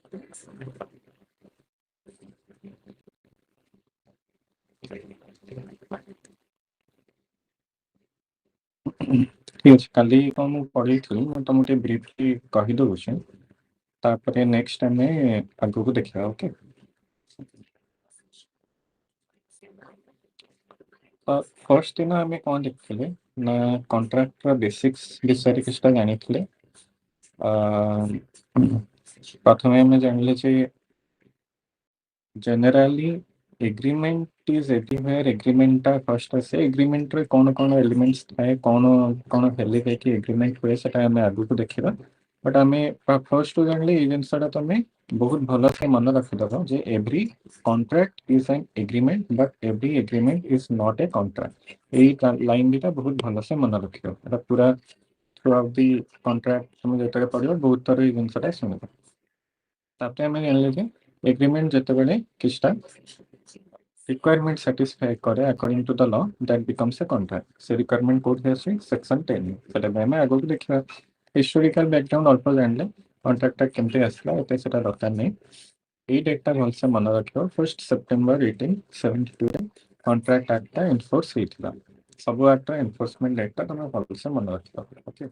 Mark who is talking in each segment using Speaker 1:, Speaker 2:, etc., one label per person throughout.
Speaker 1: ठीक अच्छे काली कौन मु पढ़ी थी मैं तुमको ब्रीफली कही दउछे तापर नेक्स्ट टाइम आगो को देखा ओके। फर्स्ट दिन आम कौन देखते ना कॉन्ट्रैक्टर बेसिक्स विषय किसी जानी प्रथम आम जान generally agreement is everywhere agreement टा फर्स्ट आसे एग्रीमेंट रे कौन कौन एलिमेंट्स थाए कौन कौन हेले कि एग्रीमेंट हुए सेटा आम आगु को देखा बट आम फर्स्ट तो जानले ये जिनसा तुम बहुत भल से मन रखिदब जे every contract is an agreement but every agreement is not a contract यही लाइन दुटा बहुत भल से मन रखिद पूरा थ्रू आउट दि कॉन्ट्रैक्ट तुम जो पढ़ो बहुत थर ये जिनसा शुण तापर आम जान एग्रीमेंट जिते किसटा रिक्वायरमेंट satisfy करे according to the law that becomes a contract से रिक्वायरमेंट कोड है सेक्शन 10 सेटा में आगो देखा हिस्टोरिकल बैकग्राउंड अल्प जानले कॉन्ट्रैक्ट केमते आसला एते सेटा दरकार नहीं एई डेटा भल से मन रखियो 1 सितंबर 1872 रे कॉन्ट्रैक्ट एक्ट एनफोर्स हेतिला सब एक्ट एनफोर्समेंट डेटा तुम भल से मन रखियो ओके।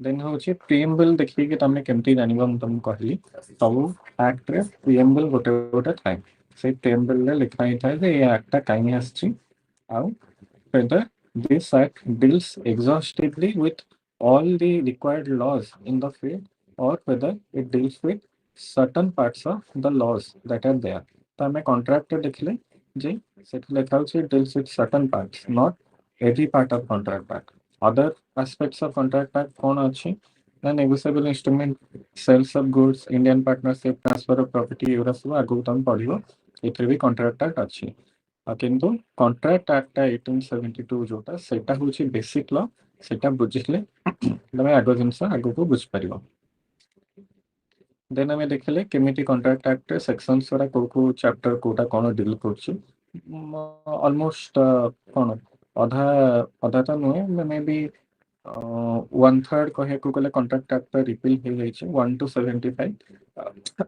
Speaker 1: देन होची प्रीएम्बल देखिए कि तुमने केमती जानिबा हम तुमको कहली सब एक्ट रे प्रीएम्बल गोटे गोटे थाए से प्रीएम्बल रे लिखा ही था जे ये एक्ट काई आछि आउ whether this act deals exhaustively with all the required laws in the field or whether it deals with certain parts of the laws that are there तो हमें कॉन्ट्रैक्ट देखले जे सेट लिखा होछि deals with certain parts not every part of contract act other aspects of contract act कौन अच्छी ना negotiable instrument sales of goods Indian partnership transfer of property एगुरा सब आगु तुम पढ़िबो एथरे भी कॉन्ट्रैक्ट एक्ट अच्छी किंतु कॉन्ट्रैक्ट एक्ट 1872 जोटा सेटा होची बेसिक लॉ सेटा बुझिले तमे आगो जिंस आगो को बुझ परिबो। देन हमें देखले केमिति कॉन्ट्रैक्ट एक्ट सेक्शंस वाला को चैप्टर कोटा कोन डील करछि ऑलमोस्ट कोन आधा आधा तो नुहे मे बी 1/3 कहे को कले कॉन्ट्रैक्ट एक्ट रिपील हो जाई छै 1 to 75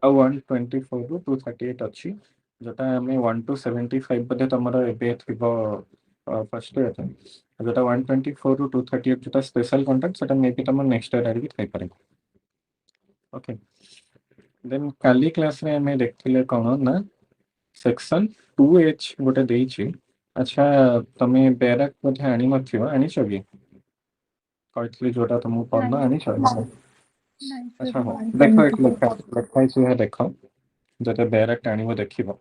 Speaker 1: आ 124 ରୁ 238 अछि जोटा हमें 1 to 75 बदे तमरा एबे थिबो फर्स्ट ईयर जोटा 124 ରୁ 238 जोटा स्पेशल कॉन्ट्रैक्ट सेटा मे बी तम नेक्स्ट ईयर आरि थाई पारे ओके। देन काली क्लास रे हमें देखथिले कोन ना सेक्शन 2H गोटे देई छी अच्छा तमे बैरक मध्ये आनी मथियो आनी छबी कहथली जोटा तुम पढ़ना आनी छबी अच्छा हो देखो एक लिखा है देखो जते बैरक आनी देखिबो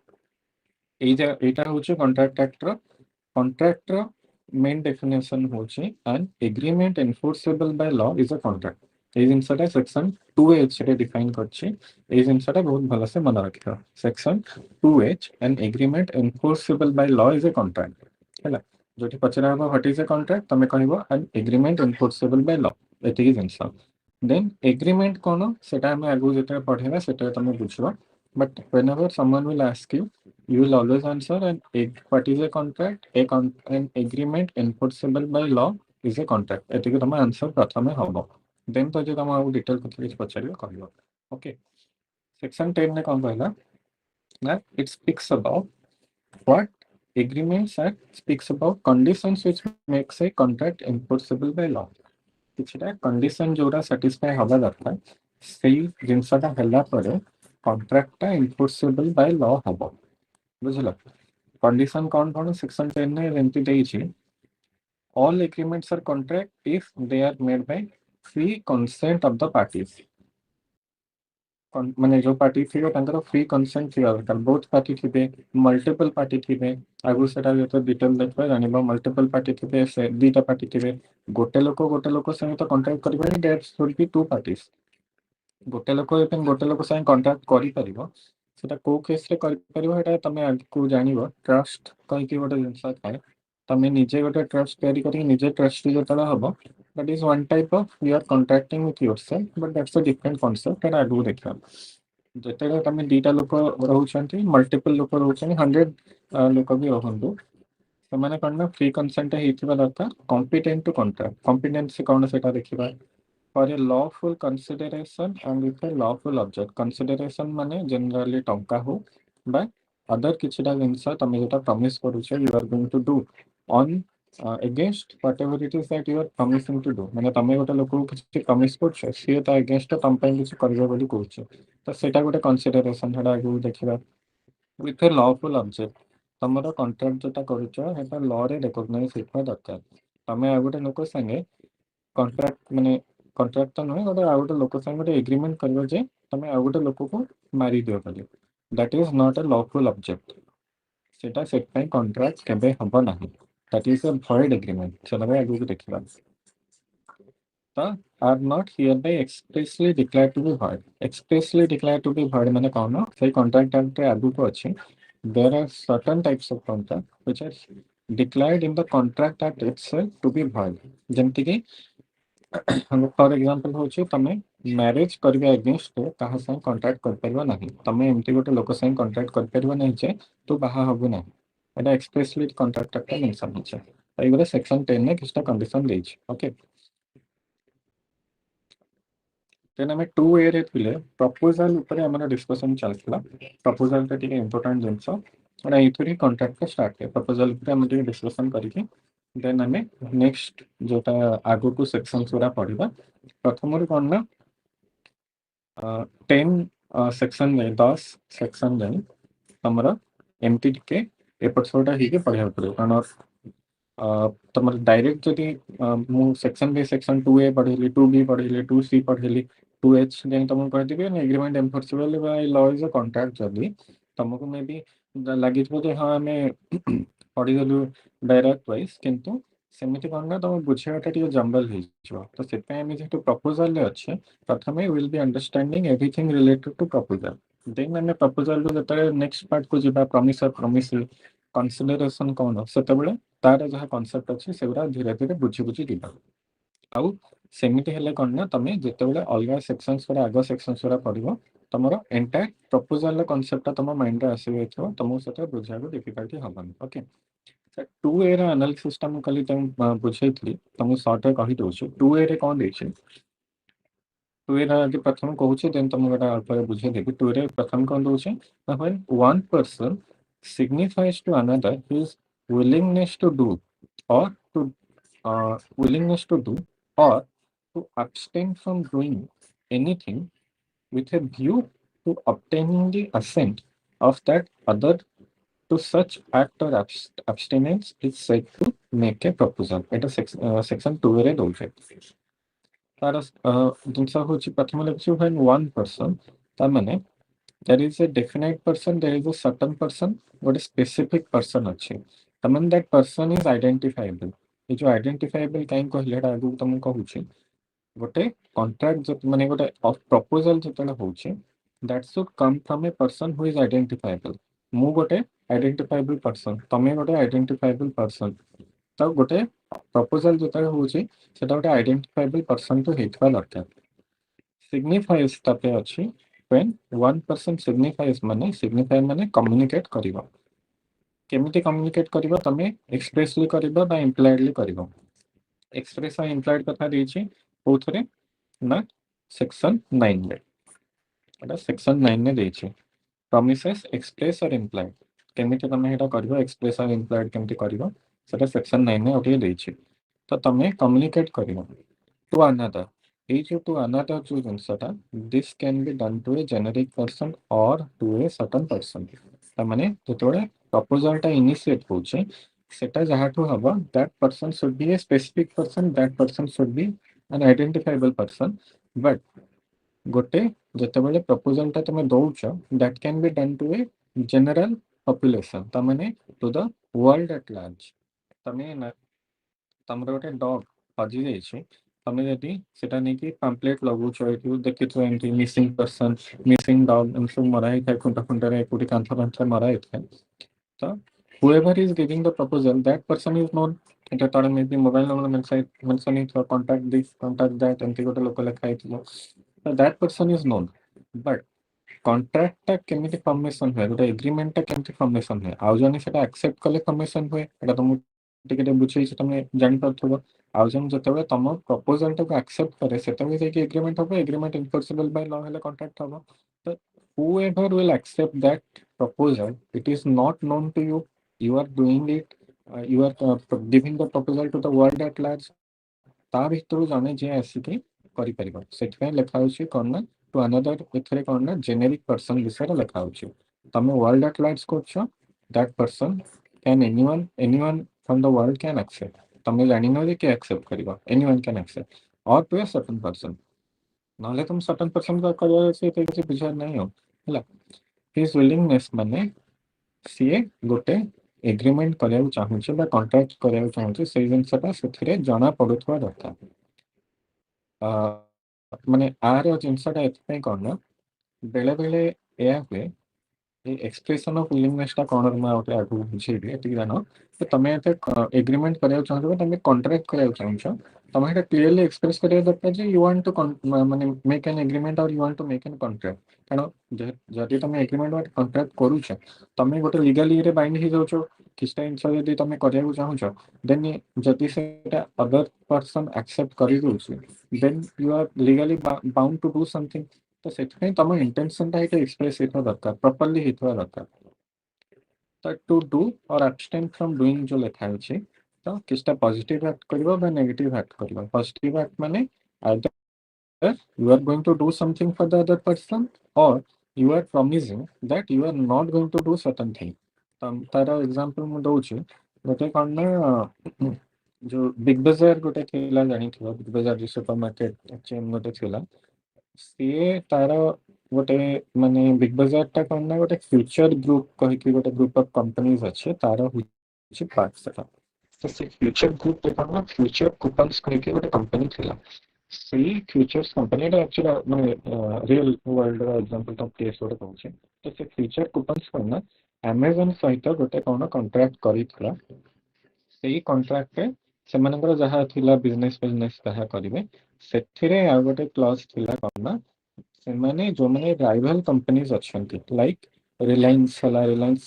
Speaker 1: এইটা হচ্ছে contract actor contractor main definition হচ্ছে an agreement enforceable by law is a contract এই জিনিসটা সেকশন 2H রে ডিফাইন করছে এই জিনিসটা বহুত ভালোসে মনে রাখিও section 2H an agreement enforceable by law is a contract ହେଲା जोठी पचरा हबो व्हाट इज अ कॉन्ट्रैक्ट तमे कहबो an agreement enforceable by law एतिकी जिनिस देन एग्रीमेंट कोन सेटा हम आगु जेते पढेबा सेटा तमे बुझबो but whenever someone will ask you you will always answer what is a contract an agreement enforceable by law is a contract एतिकी तमे आंसर प्रथमे हबो देन तो जे तमे आगु डिटेल कुछ पचारियो कहबो ओके। सेक्शन 10 ने कोन कहला ना it speaks about what agreements act speaks about conditions which makes a contract enforceable by law किछटा कंडीशन जोरा सैटिस्फाई हवा दरकार सेही जिनसटा हल्ला परे कॉन्ट्रैक्ट टा एनफोर्सेबल बाय लॉ हबो बुझलो कंडीशन कौन कौन सेक्शन 10 ने जेंति देइछि all agreements are contract if they are made by free consent of the parties माने जो पार्टी थिबे तांकर फ्री कंसेंट थिबा दरकार बोथ पार्टी थिबे मल्टीपल पार्टी थिबे आगु सेटा जतो डिटेल देखबा जानिबा मल्टीपल पार्टी थिबे से दीटा पार्टी थिबे गोटे लोक सहित कॉन्ट्रैक्ट करबा that should be two parties गोटे लोक संग कॉन्ट्रैक्ट करि परिबो सेटा को केस रे करि परिबो हेटा तमे आगु जानिबो ट्रस्ट कहि कि गोटे जिंस थाए तमे निजे गोटे ट्रस्ट तयारी करी निजे ट्रस्टी जतला हबो that is one type of you are contracting with yourself but that's a different concept and आगु देखा ଯେତେବେଳେ ତମେ ଦିଟା ଲୋକ ରହୁଛନ୍ତି ମଲ୍ଟିପଲ ଲୋକ ରହୁଛନ୍ତି 100 ଲୋକ ବି ରହନ୍ତୁ ସେମାନେ କଣ ନା ଫ୍ରି କନସେଣ୍ଟ ହେଇଥିବା ଦରକାର କମ୍ପିଟେଣ୍ଟ ଟୁ କଣ୍ଟ୍ରାକ୍ଟ କମ୍ପିଟେନ୍ସି କଣ ସେଟା ଦେଖିବା for a lawful consideration and with a lawful object. Consideration माने generally टंका हो by other किछिटा जिनस तमे जेटा promise करूछ you are going to do on against whatever it is that you are promising to do माने तमे गोटे लोक किछि promise करूछ से ता against तम पय किछि करबे बोली कहूछ तो सेटा गोटे consideration हेडा आगु देखिबा with a lawful object तमरो contract Zeta करूछ Heta law रे recognize हेबा दरकार तमे आ गोटे लोक संगे कॉन्ट्रैक्ट माने कॉन्ट्रैक्ट तो नुहे गोटे आ गोटे लोक संगे गोटे एग्रीमेंट करबो जे तमे आ गोटे लोक को मारी दियो बोली that is not a lawful object सेटा सेट पय कॉन्ट्रैक्ट केबे हबो नाही that is a void agreement चलबे आगु को देखिबा तो are not hereby expressly declare to be void expressly declare to be void माने कोन से कॉन्ट्रैक्ट एक्ट रे आगु को अछि there are certain types of contract which are declared in the contract act itself to be void जेमति कि for example होची तमे मैरिज करबे अगेंस्ट कहा संग कांटेक्ट कर परबा नाही तमे एमती गोटे लोक संग कांटेक्ट कर परबा नाही जे तो बाहा हबो नाही एटा एक्सप्रेसली कांट्रैक्ट एक्ट मेंशन होचे एई गोटे सेक्शन 10 ने किछटा कंडीशन देछि ओके देन हमें 2A रे थिले प्रपोजल ऊपर हमर डिस्कशन चलतला प्रपोजल ता टिके इंपोर्टेंट जिंसो एटा इथुरी कांट्रैक्ट का स्टार्ट है प्रपोजल ऊपर हम टिके डिस्कशन करिके देन हमें नेक्स्ट जोटा आगु को सेक्शन पूरा पढिबा प्रथम रो कोन ना 10 सेक्शन जाए 10 सेक्शन जाए तमरा एमटी टिके एपट सोटा ही के पढ़िया पड़े कारण तमर डायरेक्ट जदि मु सेक्शन बाय सेक्शन 2A पढ़िली 2B पढ़िली 2C पढ़िली 2H देन तुम कह दिबे ना agreement enforceable by law is a contract जदि तुमको मे बी लागि जे हाँ हमें पढ़ी गलु डायरेक्ट वाइज किंतु सेमिति करना तुम बुझियाटा टिके जंबल हिजो तो सेते हम जेतु प्रपोजल ले अछि प्रथमे will be understanding everything related to proposal then हमें प्रपोजल रो जतरे नेक्स्ट पार्ट को जिबा प्रॉमिस और प्रॉमिस कंसीडरेशन कोन सेतेबेले तार जहाँ कनसेप्ट अच्छी से धीरे धीरे बुझी बुझी दिबा आउ सेमिति हेले कोन ना तमे जेतेबेले अलगा सेक्शंस पर आगो सेक्शंस पर पढिबो तमरो एंटायर प्रपोजल कॉन्सेप्ट तम माइंड रे आसी जाइछो तमो सेते बुझिया को डिफिकल्टी हबन ओके 2A रा एनालिसिस तम कली तम बुझैतली तम शॉर्ट रे कहि दोछु 2A रे कोन दैछि 2A रा जे प्रथम कहूछि देन तम गटा अल्प बुझै देबी 2A रे प्रथम कोन दोछि when one person signifies to another his willingness to do or to willingness to do or to abstain from doing anything with a view to obtaining the assent of that other to such act or abstinence is said to make a proposal. এটা section 2 रे দৌছে তার জিনিস হচ্ছে প্রথমে লিখছি when one person তার মানে there is a definite person there is a certain person ଗୋଟେ specific person ଅଛି ତାର ମାନେ that person is identifiable ଏ ଯୋଉ identifiable କାଇଁ କହିଲେ ଏଟା ଆଗକୁ ତମକୁ କହୁଛି ଗୋଟେ contract ମାନେ ଗୋଟେ proposal ଯେତେବେଳେ ହଉଛି that should come from a person who is identifiable ମୁଁ ଗୋଟେ identifiable person ତମେ ଗୋଟେ identifiable person ତ ଗୋଟେ proposal ଯେତେବେଳେ ହଉଛି ସେଟା ଗୋଟେ identifiable person ତ ହେଇଥିବା ଦରକାର signifies ତାପରେ ଅଛି when one person signifies माने communicate करिबा केमिति communicate करिबा तमे expressly करिबा बा impliedly करिबा express और implied कथा देछि कोथरे ना सेक्शन 9 रे एटा सेक्शन 9 ने देछि promises express और implied केमिति तमे हेटा करिबा express और implied केमिति करिबा सेटा सेक्शन 9 ने ओटिए देछि तो तमे communicate करिबा to another each to another जो जिनसटा this can be done to a generic person or to a certain person त माने जेतोळे प्रपोजल टा इनिशिएट होचे सेटा जहाठो हबो that person should be a specific person that person should be an identifiable person but गोटे जेतेबेले proposal टा तमे दउछ that can be done to a general population त माने to the world at large तमे ना तमरो गोटे डॉग हजि जाइछि तमे जदि सेटा नै कि पैम्पलेट लगौछ एठु देखिथो एमति मिसिंग पर्सन मिसिंग डॉग एमसु मरा हे खुंटा खुंटा रे कुटी कांथा कांथा मरा हे तो whoever is giving the proposal that person is known এটা তার মেবি মোবাইল নম্বর মেনশন ହେଇଥିବ contact this contact that ଏମତି ଗୋଟେ ଲୋକ ଲେଖା ହେଇଥିବ ତ that person is known but contract ଟା କେମିତି ଫର୍ମେସନ ହୁଏ ଗୋଟେ ଏଗ୍ରିମେଣ୍ଟ ଟା କେମିତି ଫର୍ମେସନ ହୁଏ ଆଉ ଜଣେ ସେଟା ଆକ୍ସେପ୍ଟ କଲେ ଫର୍ମେସନ ହୁଏ ଏଟା ତ ମୁଁ ଟିକେ ଟିକେ ବୁଝେଇଛି ତମେ ଜାଣି ପାରୁଥିବ ଆଉ ଜଣେ ଯେତେବେଳେ ତମ ପ୍ରପୋଜାଲ ଟାକୁ ଆକ୍ସେପ୍ଟ କରେ ସେତେବେଳେ ଯାଇକି ଏଗ୍ରିମେଣ୍ଟ ହବ, ଏଗ୍ରିମେଣ୍ଟ ଇନଫୋର୍ସିବଲ ବାଇ ଲ ହେଲେ କଣ୍ଟ୍ରାକ୍ଟ ହବ। ତ whoever will accept that proposal, it is not known to you, you are doing it, you are giving the proposal to the world at large, ତା ଭିତରୁ ଜଣେ ଯିଏ ଆସିକି କରିପାରିବ। ସେଥିପାଇଁ ଲେଖା ହଉଛି କଣ ନା ଟୁ ଅନଦର, ଏଥିରେ କଣ ନା ଜେନେରିକ ପର୍ସନ ବିଷୟରେ ଲେଖା ହଉଛି। ତମେ ୱାର୍ଲଡ ଆଟ୍ ଲାର୍ଜ କରୁଛ, that person can anyone from the world can accept. ତମେ ଜାଣିନ ଯେ କିଏ ଆକ୍ସେପ୍ଟ କରିବ, anyone can accept or to a certain person. ନହେଲେ ତମେ ସର୍ଟନ୍ ପର୍ସନ କରିବାର ଅଛି, ଏତେ କିଛି ବୁଝିବାର ନାହିଁ ଆଉ ହେଲା। ହିଜ୍ ୱିଲିଂନେସ୍ ମାନେ ସିଏ ଗୋଟେ ଏଗ୍ରିମେଣ୍ଟ କରିବାକୁ ଚାହୁଁଛି ବା କଣ୍ଟ୍ରାକ୍ଟ କରିବାକୁ ଚାହୁଁଛି, ସେଇ ଜିନିଷଟା ସେଥିରେ ଜଣା ପଡୁଥିବା ଦରକାର। ମାନେ ଆର ଜିନିଷଟା ଏଥିପାଇଁ କଣ ନା ବେଳେ ବେଳେ ଏୟା ହୁଏ, ଏ ଏକ୍ସପ୍ରେସନ ଅଫ ୱିଲିଂନେସ୍ ଟା କଣ ମୁଁ ଆଉ ଆଗକୁ ବୁଝେଇବି, ଏତିକି ଜାଣ ଯେ ତମେ ଏତେ ଏଗ୍ରିମେଣ୍ଟ କରିବାକୁ ଚାହୁଁଛ ବା ତମେ କଣ୍ଟ୍ରାକ୍ଟ କରିବାକୁ ଚାହୁଁଛ, ତମେ ଏଇଟା କ୍ଲିୟରଲି ଏକ୍ସପ୍ରେସ କରିବା ଦରକାର ଯେ ୟୁ ୱାଣ୍ଟ ଟୁ ମାନେ make an agreement or you want to make an contract. କାରଣ ଯଦି ତମେ ଏଗ୍ରିମେଣ୍ଟ ବା କଣ୍ଟ୍ରାକ୍ଟ କରୁଛ, ତମେ ଗୋଟେ ଲିଗାଲି ଇରେ ବାଇଣ୍ଡ ହେଇଯାଉଛ କିଛିଟା ଜିନିଷ ଯଦି ତମେ କରିବାକୁ ଚାହୁଁଛ, ଦେନ୍ ଯଦି ସେଟା ଅଦର ପର୍ସନ ଆକ୍ସେପ୍ଟ କରିଦଉଛି, then you are legally bound to do something. ତ ସେଥିପାଇଁ ତମ ଇଣ୍ଟେନସନଟା ଏଇଟା ଏକ୍ସପ୍ରେସ ହେଇଥିବା ଦରକାର, ପ୍ରପରଲି ହେଇଥିବା ଦରକାର। ତ to do or abstain from doing ଯୋଉ ଲେଖା ହେଇଛି, ତ କିଛିଟା ପଜିଟିଭ ଆକ୍ଟ କରିବ ବା ନେଗେଟିଭ ଆକ୍ଟ କରିବ। ପଜିଟିଭ ଆକ୍ଟ ମାନେ either you are going to do something for the other person or you are promising that you are not going to do certain thing। तार एग्जांपल ମୁଁ ଦଉଛି, ଗୋଟେ କଣ ନା ଯୋଉ ବିଗ ବଜାର ଗୋଟେ ଥିଲା, ଜାଣିଥିବ ବିଗ ବଜାର ଯୋଉ ସୁପର ମାର୍କେଟ ଚେନ୍ ଗୋଟେ ଥିଲା, ସିଏ ତାର ଗୋଟେ ମାନେ ବିଗ ବଜାର ଟା କଣ ନା ଗୋଟେ ଫ୍ୟୁଚର ଗ୍ରୁପ କହିକି ଗୋଟେ ଗ୍ରୁପ ଅଫ କମ୍ପାନିଜ ଅଛି, ତାର ହଉଛି ପାର୍ଟ ସେଟା। ତ ସେ ଫ୍ୟୁଚର ଗ୍ରୁପ ରେ କଣ ନା ଫ୍ୟୁଚର କୁପନ୍ସ କହିକି ଗୋଟେ କମ୍ପାନୀ ଥିଲା। ସେଇ ଫ୍ୟୁଚର୍ସ कंपनी एक्चुअली ମାନେ ରିଅଲ ୱାର୍ଲଡ ର एग्जांपल ତ କେସ୍ ଗୋଟେ କହୁଛି। ତ ସେ ଫ୍ୟୁଚର କୁପନ୍ସ କଣ ନା ଆମାଜନ ସହିତ ଗୋଟେ କଣ କଣ୍ଟ୍ରାକ୍ଟ କରିଥିଲା। ସେଇ କଣ୍ଟ୍ରାକ୍ଟରେ ସେମାନଙ୍କର ଯାହା ଥିଲା ବିଜନେସ ଯାହା କରିବେ, ସେଥିରେ ଆଉ ଗୋଟେ କ୍ଲଜ ଥିଲା କଣ ନା ସେମାନେ ଯୋଉମାନେ ରାଇଭାଲ କମ୍ପାନିଜ ଅଛନ୍ତି, ଲାଇକ ରିଲାଏନ୍ସ ହେଲା, ରିଲାଏନ୍ସ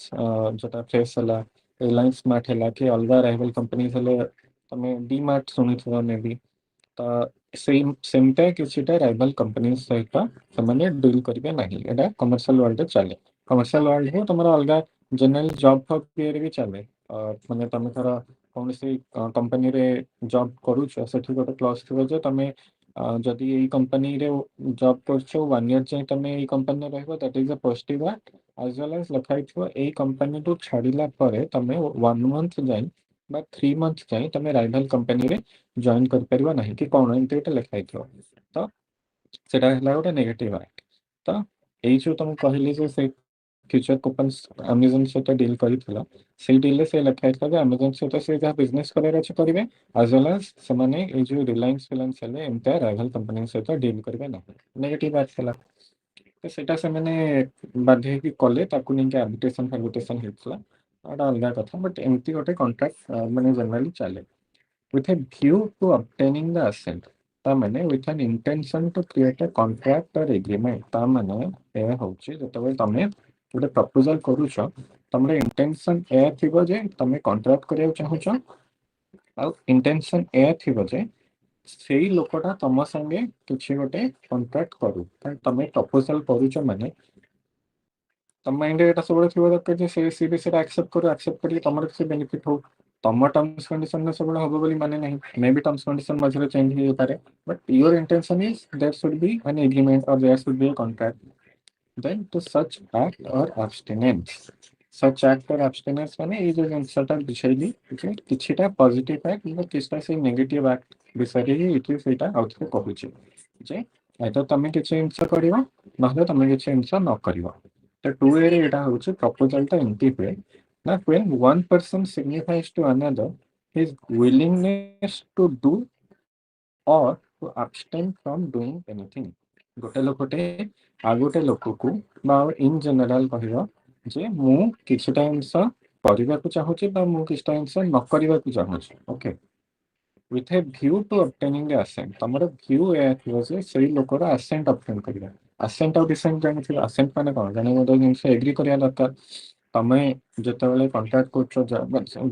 Speaker 1: ଯୋଉଟା ଫ୍ରେଶ ହେଲା, ରିଲାଏନ୍ସ ସ୍ମାର୍ଟ ହେଲା, କି ଅଲଗା ରାଇଭାଲ କମ୍ପାନିଜ ହେଲେ ତମେ ଡି ମାର୍ଟ ଶୁଣିଥିବ ମେ ବି। ତ ସେମିଟା କିଛିଟା ରାଇଭାଲ କମ୍ପାନୀ ସହିତ ସେମାନେ ଡିଲ୍ କରିବେ ନାହିଁ। ଏଇଟା କମର୍ସିଆଲ ୱାର୍ଲଡରେ ଚାଲେ। କମର୍ସିଆଲ ୱାର୍ଲଡ ହଉ ତମର ଅଲଗା ଜେନେରାଲ ଜବ୍ ଫବ୍ ଇଏରେ ବି ଚାଲେ। ମାନେ ତମେ ଧର କୌଣସି କମ୍ପାନୀରେ ଜବ୍ କରୁଛ, ସେଠି ଗୋଟେ କ୍ଲଜ ଥିବ ଯେ ତମେ ଯଦି ଏଇ କମ୍ପାନୀରେ ଜବ୍ କରୁଛ 1 ଇୟର ଯାଏଁ ତମେ ଏଇ କମ୍ପାନୀରେ ରହିବ, ଦ୍ୟାଟ୍ ଇଜ ଅ ପଜିଟିଭ ଆକ୍ଟ। ଆଜ ୱେଲ୍ ଆଜ ଲେଖା ହେଇଥିବ ଏଇ କମ୍ପାନୀରୁ ଛାଡିଲା ପରେ ତମେ 1 ମନ୍ଥ ଯାଏଁ ବା 3 ମନ୍ଥ ଯାଏଁ ତମେ ରାଇଭାଲ କମ୍ପାନୀରେ ଜଏନ୍ କରିପାରିବ ନାହିଁ, କି କଣ ଏମିତି ଗୋଟେ ଲେଖା ହେଇଥିବ। ତ ସେଟା ହେଲା ଗୋଟେ ନେଗେଟିଭ ଆକ୍ଟ। ତ ଏଇ ଯୋଉ ତମକୁ କହିଲି ଯେ ସେ ଫ୍ୟୁଚର କୁପନ୍ସ ଆମାଜନ ସହିତ ଡିଲ୍ କରିଥିଲା, ସେଇ ଡିଲରେ ସେ ଲେଖା ହେଇଥିଲା ଯେ ଆମାଜନ ସହିତ ସେ ଯାହା ବିଜନେସ କରିବାର ଅଛି କରିବେ, ଆଜ ୱେଲ୍ ଆଜ ସେମାନେ ଏଇ ଯୋଉ ରିଲାଏନ୍ସ ଫିଲାଏନ୍ସ ହେଲେ ଏମିତିଆ ରାଇଭାଲ କମ୍ପାନୀ ସହିତ ଡିଲ୍ କରିବେ ନାହିଁ। ନେଗେଟିଭ ଆକ୍ଟ ଥିଲା। ତ ସେଇଟା ସେମାନେ ବାଧ୍ୟ ହେଇକି କଲେ, ତାକୁ ନେଇକି ଆର୍ବିଟ୍ରେସନ ଫାର୍ବିଟ୍ରେସନ ହେଇଥିଲା, ଏଟା ଅଲଗା କଥା। ବଟ୍ ଏମିତି ଗୋଟେ କଣ୍ଟ୍ରାକ୍ଟ ମାନେ ଜେନେରାଲି ଚାଲେ। with a view to obtaining the assent, ତା ମାନେ with an intention to create a contract or agreement। ତା ମାନେ ଏହା ହଉଛି ଯେତେବେଳେ ତମେ ଗୋଟେ ପ୍ରପୋଜାଲ କରୁଛ, ତମର ଇଣ୍ଟେନସନ ଏହା ଥିବ ଯେ ତମେ କଣ୍ଟ୍ରାକ୍ଟ କରିବାକୁ ଚାହୁଁଛ, ଆଉ ଇଣ୍ଟେନସନ ଏହା ଥିବ ଯେ ସେଇ ଲୋକଟା ତମ ସାଙ୍ଗେ କିଛି ଗୋଟେ କଣ୍ଟ୍ରାକ୍ଟ କରୁ। ତମେ ପ୍ରପୋଜାଲ କରୁଛ ମାନେ ତମ ମାଇଣ୍ଡରେ ଏଟା ସବୁବେଳେ ଥିବା ଦରକାର ଯେ ସେ ବି ସେଟା ଆକ୍ସେପ୍ଟ କରୁ, ଆକ୍ସେପ୍ଟ କରିକି ତମର କିଛି ବେନିଫିଟ ହଉ। ତମ ଟର୍ମସ କଣ୍ଡିସନରେ ସବୁବେଳେ ହବ ବୋଲି ମାନେ ନାହିଁ, ମେ ବି ଟର୍ମସ କଣ୍ଡିସନ ମଝିରେ ଚେଞ୍ଜ ହେଇଯାଇପାରେ, but your intention is there should be an agreement or there should be a contract। then to such act or abstinence, such act or abstinence ମାନେ ଏଇ ଯୋଉ ଜିନିଷଟା ବୁଝେଇଲି ଯେ କିଛିଟା ପଜିଟିଭ ଆକ୍ଟ କିମ୍ବା କିଛିଟା ସେଇ ନେଗେଟିଭ ଆକ୍ଟ ବିଷୟରେ ହିଁ ଏଠି ସେଇଟା ଆଉଥରେ କହୁଛି ଯେ ଆଇଦର ତମେ କିଛି ଜିନିଷ କରିବ, ନହେଲେ ତମେ କିଛି ଜିନିଷ ନ କରିବ। ତ 2A ରେ ଏଇଟା ହଉଛି ପ୍ରପୋଜାଲଟା ଏମିତି ହୁଏ ନା when one person signifies to another his willingness to do or to abstain from doing anything। ଗୋଟେ ଲୋକଟେ ଆଉ ଗୋଟେ ଲୋକକୁ ବା ଇନ୍ ଜେନେରାଲ କହିବ ଯେ ମୁଁ କିଛିଟା ଜିନିଷ କରିବାକୁ ଚାହୁଁଛି ବା ମୁଁ କିଛିଟା ଜିନିଷ ନ କରିବାକୁ ଚାହୁଁଛି। Okay, with a view to obtaining the assent, ତମର view ଏହା ଥିବ ଯେ ସେଇ ଲୋକର assent obtain କରିବା। assent ଆଉ dissent ଜାଣିଥିବ। assent ମାନେ କଣ, ଜଣେ ଗୋଟେ ଜିନିଷ ଏଗ୍ରି କରିବା ଦରକାର, ତମେ ଯେତେବେଳେ କଣ୍ଟ୍ରାକ୍ଟ କରୁଛ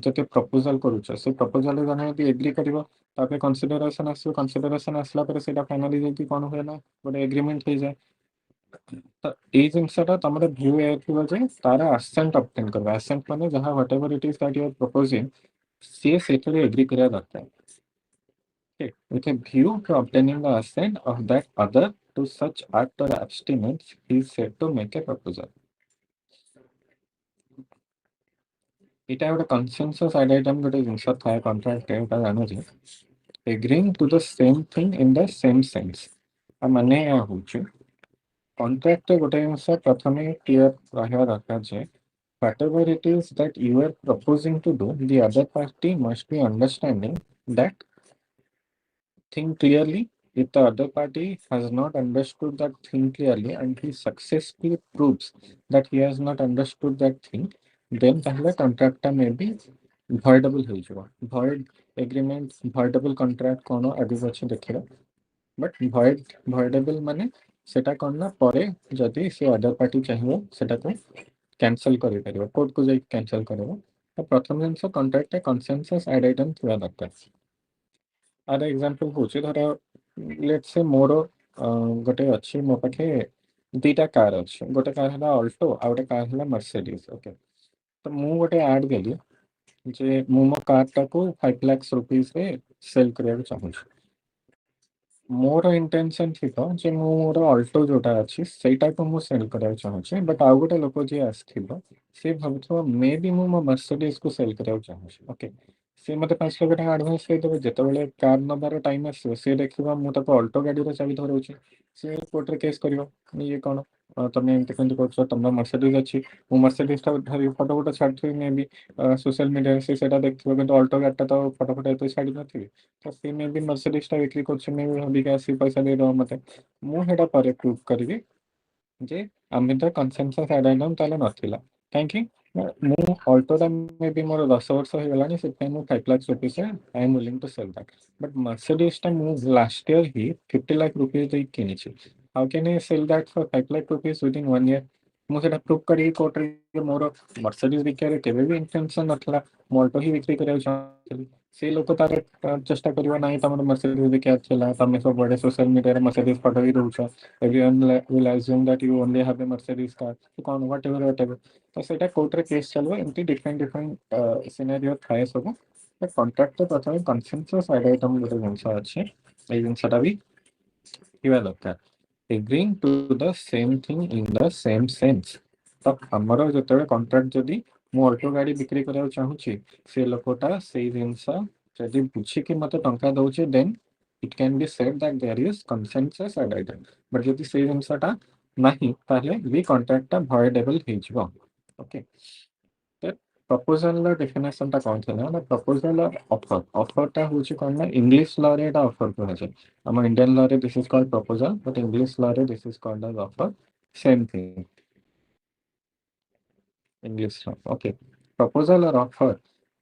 Speaker 1: ଯଦି ପ୍ରପୋଜାଲ କରୁଛ ସେ ପ୍ରପୋଜାଲ ଜଣେ ଯଦି ଏଗ୍ରି କରିବ ତାପରେ କନସିଡରେସନ ଆସିବ କନସିଡରେସନ ଆସିଲା ପରେ ସେଇଟା ଫାଇନାଲି ଯାଇକି କଣ ହୁଏ ନା ଗୋଟେ ଏଗ୍ରିମେଣ୍ଟ ହେଇଯାଏ। ତ ଏଇ ଜିନିଷଟା ତମର ଭ୍ୟୁ ଏୟା ଥିବ ଯେ ତାର ଆସେଣ୍ଟ ଅବଟେନ୍ କରିବ ଆସେଣ୍ଟ ମାନେ ଯାହା whatever it is that you are proposing ସିଏ ସେଥିରେ ଏଗ୍ରି କରିବା ଦରକାର। Okay. With a view to obtaining the assent of that other to such act or abstinence, he is said to make a proposal. এটা ଗୋଟେ consensus item ଗୋଟେ ଜିନିଷ ଥାଏ contract ରେ ଏଟା ଜାଣୁଛି agreeing to the same thing in the same sense। ଆ ମାନେ ଏହା ହଉଛି contract ରେ ଗୋଟେ ଜିନିଷ ପ୍ରଥମେ clear ରହିବା ଦରକାର ଯେ whatever it is that you are proposing to do, the other party must be understanding that thing clearly. If the other party has not understood that thing clearly and he successfully proves that he has not understood that thing, then the contract may be voidable ହେଇଯିବ। void agreement voidable contract କଣ ଆଗକୁ ଅଛି ଦେଖିବା। but voidable ମାନେ ସେଟା କଣ ନା ପରେ ଯଦି ସେ ଅଦର ପାର୍ଟି ଚାହିଁବ ସେଟାକୁ କ୍ୟାନସଲ କରିପାରିବ କୋର୍ଟକୁ ଯାଇକି କ୍ୟାନସଲ କରିବ। ତ ପ୍ରଥମ ଜିନିଷ କଣ୍ଟ୍ରାକ୍ଟରେ କନସେନସସ୍ ଆଇଡେଣ୍ଟ ଥିବା ଦରକାର। ଆର ଏକ୍ସାମ୍ପଲ କହୁଛି ଧର ଲେଟ୍ସ ସେ ମୋର ଗୋଟେ ଅଛି ମୋ ପାଖେ ଦିଟା କାର ଅଛି ଗୋଟେ କାର ହେଲା ଅଲ୍ଟୋ ଆଉ ଗୋଟେ କାର ହେଲା ମର୍ସିଡିଜ। ଓକେ ତ ମୁଁ ଗୋଟେ ଆଡ୍ ଦେଲି ଯେ ମୁଁ ମୋ କାରଟାକୁ 5 ଲାକ୍ସ ରୁପିଜରେ ସେଲ୍ କରିବାକୁ ଚାହୁଁଛି। ମୋର ଇଣ୍ଟେନସନ ଥିବ ଯେ ମୁଁ ମୋର ଅଲ୍ଟୋ ଯୋଉଟା ଅଛି ସେଇଟାକୁ ମୁଁ ସେଲ୍ କରିବାକୁ ଚାହୁଁଛି ବଟ୍ ଆଉ ଗୋଟେ ଲୋକ ଯିଏ ଆସିଥିବ ସେ ଭାବୁଥିବ ମେ ବି ମୁଁ ମୋ ମର୍ସିଡିଜକୁ ସେଲ୍ କରିବାକୁ ଚାହୁଁଛି। ଓକେ ସେ ମୋତେ 5 ଲକ୍ଷ ଟଙ୍କା ଆଡଭାନ୍ସ ଦେଇଦେବେ ଯେତେବେଳେ କାର ନେବାର ଟାଇମ୍ ଆସିବ ସେ ଦେଖିବ ମୁଁ ତାକୁ ଅଲ୍ଟୋ ଗାଡ଼ିର ଚାବି ଧରଉଛି ସେ କୋର୍ଟରେ କେସ୍ କରିବ ଇଏ କ'ଣ ତମେ ଏମିତି କେମିତି କରୁଛ ତମର ମର୍ସିଡିଜ ଅଛି ମୁଁ ମର୍ସିଡିଜଟା ଧରି ଫଟୋ ଫଟୋ ଛାଡୁଥିବି ମେ ବି ସୋସିଆଲ ମିଡ଼ିଆରେ ସେ ସେଇଟା ଦେଖିଥିବ କିନ୍ତୁ ଅଲ୍ଟୋ ଗାଡ଼ିଟା ତ ଫଟୋ ଫଟୋ ଏତେ ଛାଡ଼ି ନଥିବି ତ ସେ ମେ ବି ମର୍ସିଡିଜଟା ବିକ୍ରି କରୁଛି ମେ ବି ଭାବିକି ଆସି ପଇସା ଦେଇଦେବ ମୋତେ ମୁଁ ସେଇଟା ପରେ ପ୍ରୁଭ୍ କରିବି ଯେ ଆମେ ତ କନସେନସସ୍ ଆଇଡେଣ୍ଟ ତାହେଲେ ନଥିଲା କାହିଁକି ମୁଁ ଅଲ୍ଟୋଟା ମେ ବି ମୋର 10 ବର୍ଷ ହେଇଗଲାଣି ସେଥିପାଇଁ ମୁଁ 5 ଲାକ୍ସ ରୁପିଜରେ I am willing to sell that but ମର୍ସିଡିଜଟା ମୁଁ ଲାଷ୍ଟ ଇୟର ହିଁ 50 ଲାख रुपीज ଦେଇକି କିଣିଛି। How can I sell that for 5 lakh rupees within 1 year. ମୁଁ ସେଇଟା ପ୍ରୁଭ୍ କରିକି କୋର୍ଟରେ ମୋର ମର୍ସିଡିଜ ବିକିବାରେ କେବେ ବି ଇଣ୍ଟେନସନ୍ ନଥିଲା ମୁଁ ଅଲ୍ଟୋ ହିଁ ବିକ୍ରି କରିବାକୁ ଚାହୁଁଥିଲି। ସେ ଲୋକ ତାର ଚେଷ୍ଟା କରିବ ନାହିଁ ତମର ମର୍ସିଡିଜ ବିକିବାର ଥିଲା ତମେ ସବୁଆଡେ ସୋସିଆଲ ମିଡ଼ିଆରେ ମର୍ସିଡିଜ ଫଟୋ ବି ଦଉଛ everyone will assume that you only have a Mercedes car କ'ଣ whatever ତ ସେଇଟା କୋର୍ଟରେ କେସ୍ ଚାଲିବ ଏମିତି ଡିଫରେଣ୍ଟ ସିନାରିଓ ଥାଏ ସବୁ। କଣ୍ଟ୍ରାକ୍ଟରେ ପ୍ରଥମେ କନସେନସସ୍ ଆଇଡେଣ୍ଟ ଗୋଟେ ଜିନିଷ ଅଛି ଏଇ ଜିନିଷଟା ବି ଥିବା ଦରକାର agreeing to the same thing in the same sense। ତ ଆମର ଯେତେବେଳେ କଣ୍ଟ୍ରାକ୍ଟ ଯଦି ମୁଁ ଅଲ୍ଟୋ ଗାଡ଼ି ବିକ୍ରି କରିବାକୁ ଚାହୁଁଛି ସେ ଲୋକଟା ସେଇ ଜିନିଷ ଯଦି ବୁଝିକି ମୋତେ ଟଙ୍କା ଦଉଛି ଦେନ୍ it can be said that there is consensus added but ଯଦି ସେଇ ଜିନିଷଟା ନାହିଁ ତାହେଲେ ବି କଣ୍ଟ୍ରାକ୍ଟଟା ଭଏଡେବଲ ହେଇଯିବ। ଓକେ ପ୍ରପୋଜାଲର ଡେଫିନେସନଟା କ'ଣ ଥିଲା ନା ପ୍ରପୋଜାଲ ଅଫର ଅଫରଟା ହେଉଛି କ'ଣ ନା ଇଂଲିଶ ଲରେ ଏଟା ଅଫର କୁହାଯାଏ ଆମ ଇଣ୍ଡିଆନ ଲରେ this is called proposal but English ଲରେ this is called as offer same thing English law. Okay. Proposal or offer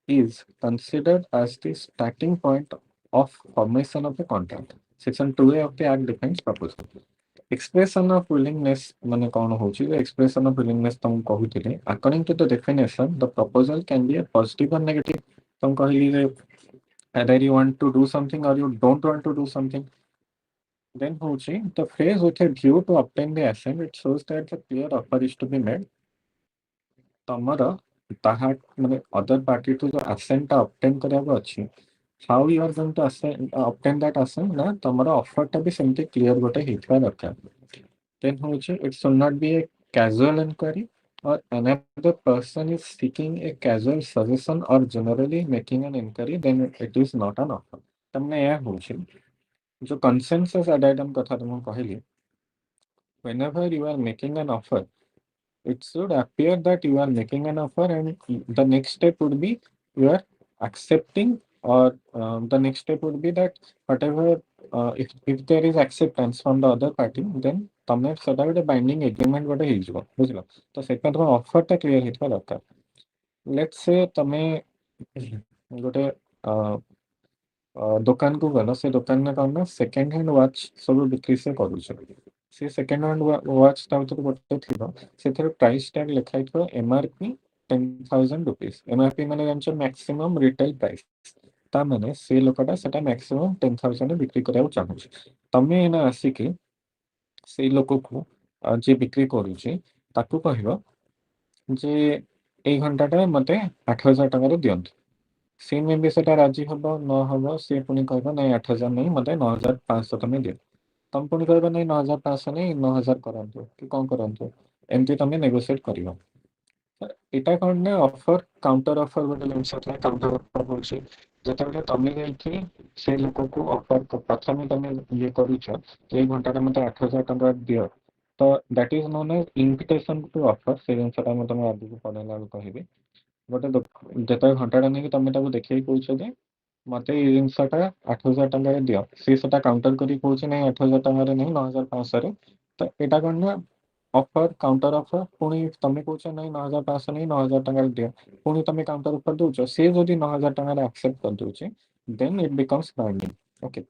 Speaker 1: is considered as the starting point of formation of the contract. Section 2A of the Act defines proposal. Expression of willingness ମାନେ କ'ଣ ହଉଛି expression of willingness ତମକୁ କହୁଥିଲି according to the definition the proposal can be a positive or negative। ତମକୁ କହିଲି ଯେ either you want to do something or you don't want to do something। then ହଉଛି the phrase with a view to obtain the assent it shows that the clear offer is to be made। ତମର ତାହା ମାନେ other ପାର୍ଟିଠୁ ଯୋଉ ଆସେଣ୍ଟଟା obtain କରିବାକୁ ଅଛି how you are going to obtain that assent ନା ତମର ଅଫରଟା ବି ସେମିତି କ୍ଲିୟର ଗୋଟେ ହେଇଥିବା ଦରକାର। ଦେନ୍ ହଉଛି it should not be a casual enquiry or another person is seeking a casual suggestion or generally making an inquiry then it is not an offer। ତାମାନେ ଏହା ହଉଛି ଯୋଉ କନସେନସସ୍ ଆଡାଇଡମ୍ କଥା ମୁଁ କହିଲି whenever you are making an offer it should appear that you are making an offer and the next step would be you are accepting or the next step would be that whatever if there is acceptance from the other party then ତମେ ସେଟା ଗୋଟେ binding agreement ଗୋଟେ ହେଇଯିବ ବୁଝିଲ ତ ସେଥିପାଇଁ ତମ ଅଫରଟା clear ହେଇଥିବା ଦରକାର। ଲେଟ୍ସ ସେ ତମେ ଗୋଟେ ଦୋକାନକୁ ଗଲ ସେ ଦୋକାନରେ କ'ଣ ନା ସେକେଣ୍ଡ ହ୍ୟାଣ୍ଡ ୱାଚ୍ ସବୁ ବିକ୍ରି ସେ କରୁଛ ସେ ସେକେଣ୍ଡ ହ୍ୟାଣ୍ଡ ୱାଚ୍ ତା ଭିତରେ ଗୋଟେ ଥିବ ସେଥିରେ ପ୍ରାଇସ୍ ଟ୍ୟାଗ ଲେଖା ହେଇଥିବ MRP 10,000 रुपीज एमआरपी माने जानछ मैक्सिमम रिटेल प्राइस ता माने से लोकटा सेटा मैक्सिमम 10,000 बिक्री कराउ चाहूछ तमे एना आसी से लोक को जे बिक्री करूची ताकू कहबो जे एई घंटाटा मते 8,000 टका रे दियंतु सी मे भी सेटा राजी हबो न हबो से पुनी कहबो नै 8,000 नै मते 9,500 तमे दियो तम पुनी कहबो नै 9,500 नै 9,000 करंतु कि कोन करंतु एमती तमे नेगोशिएट करिवो এটা କଣ ନା ଅଫର କାଉଣ୍ଟର ଅଫର ଗୋଟେ ଜିନିଷ ଥାଏ କାଉଣ୍ଟର ଅଫର ହଉଛି ଯେତେବେଳେ ତମେ ଯାଇକି ସେ ଲୋକକୁ ଅଫର ପ୍ରଥମେ ତମେ ଇଏ କରୁଛ ଯେ ଏଇ ଘଣ୍ଟାଟା ମତେ 8,000 ଟଙ୍କା ଦିଅ ତ that is known as invitation to offer ସେ ଜିନିଷଟା ମୁଁ ତମେ ଆଗକୁ ପଢେଇଲା ବେଳକୁ କହିବି ଗୋଟେ ଯେତେବେଳେ ଘଣ୍ଟାଟା ନେଇକି ତମେ ତାକୁ ଦେଖେଇକି କହୁଛ ଯେ ମତେ ଏଇ ଜିନିଷଟା 8,000 ଟଙ୍କାରେ ଦିଅ ସେ ସେଟା କାଉଣ୍ଟର କରିକି କହୁଛି ନାଇଁ 8,000 ଟଙ୍କାରେ ନାହିଁ 9,500ରେ ତ ଏଇଟା କଣ ନା ଅଫର କାଉଣ୍ଟର ଅଫର ପୁଣି ତମେ କହୁଛ ନାଇଁ 9,500 ନାହିଁ 9,000 ଟଙ୍କାରେ ଦିଅ ପୁଣି ତମେ କାଉଣ୍ଟର ଅଫର ଦଉଛ ସେ ଯଦି 9,000 ଟଙ୍କାରେ ଆକ୍ସେପ୍ଟ କରିଦଉଛି ଦେନ୍ ଇଟ୍ ବିକମ୍ସ ବାଇଣ୍ଡିଂ ଓକେ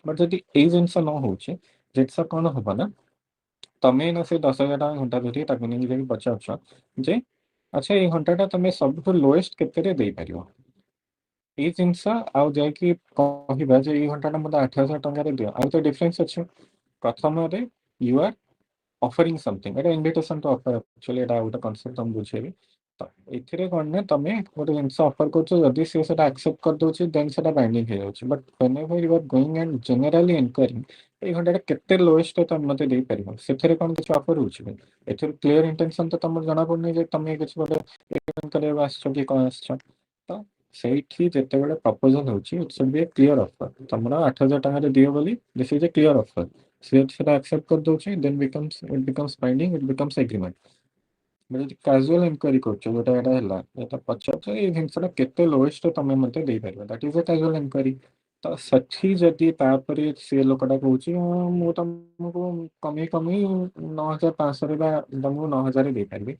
Speaker 1: ବଟ୍ ଯଦି ଏଇ ଜିନିଷ ନ ହଉଛି ଜିନିଷ କଣ ହବ ନା ତମେ ନା ସେ 10,000 ଟଙ୍କା ଘଣ୍ଟା ଧରି ତାକୁ ନେଇକି ଯାଇକି ପଚାରୁଛ ଯେ ଆଚ୍ଛା ଏଇ ଘଣ୍ଟାଟା ତମେ ସବୁଠୁ ଲୋଏଷ୍ଟ କେତେରେ ଦେଇପାରିବ ଏଇ ଜିନିଷ ଆଉ ଯାଇକି କହିବା ଯେ ଏଇ ଘଣ୍ଟାଟା ମତେ 8,000 ଟଙ୍କାରେ ଦିଅ ଆଉ ତ ଡିଫରେନ୍ସ ଅଛି ପ୍ରଥମରେ ୟୁ ଆର୍ ଅଫରିଂ ସମଥିଙ୍ଗ ଏଟା ଇନଭିଟେସନ ଟୁ ଅଫର ଆକ୍ଚୁଆଲି ଏଟା ଗୋଟେ କନସେପ୍ଟ ତମକୁ ବୁଝେଇବି ତ ଏଥିରେ କଣ ନା ତମେ ଗୋଟେ ଜିନିଷ ଅଫର କରୁଛ ଯଦି ସେ ସେଟା ଆକ୍ସେପ୍ଟ କରିଦଉଛି ଦେନ୍ ସେଟା ବାଇଣ୍ଡିଂ ହେଇଯାଉଛି but whenever you are going and generally enquiring ଏଇ ଘଣ୍ଟାଟା କେତେ ଲୋଏଷ୍ଟ ତମେ ମତେ ଦେଇପାରିବ ସେଥିରେ କଣ କିଛି ଅଫର ହଉଛି କି ଏଥିରେ କ୍ଲିୟର ଇଣ୍ଟେନସନ ତ ତମର ଜଣା ପଡୁନି ଯେ ତମେ କିଛି ଗୋଟେ କରିବାକୁ ଆସିଛ କି କଣ ଆସିଛ ତ ସେଇଠି ଯେତେବେଳେ ପ୍ରପୋଜାଲ ହଉଛି it should be a clear offer ତମର 8,000 ଟଙ୍କାରେ ଦିଅ ବୋଲି this is a clear offer ସେ ସେଟା ଆକ୍ସେପ୍ଟ କରିଦଉଛି then becomes binding it becomes agreement ଯଦି କାଜୁଆଲ ଇନକ୍ୱାରି କରୁଛ ଯୋଉଟା ଏଟା ହେଲା ଏଟା ପଚାରୁଛ ଏଇ ଜିନିଷଟା କେତେ ଲୋଏଷ୍ଟ ତମେ ମତେ ଦେଇପାରିବ that is a casual enquiry ତ ସେଠି ଯଦି ତାପରେ ସେ ଲୋକଟା କହୁଛି ମୁଁ ତମକୁ କମେଇ 9,500 ବା ତମକୁ 9,000 ଦେଇପାରିବି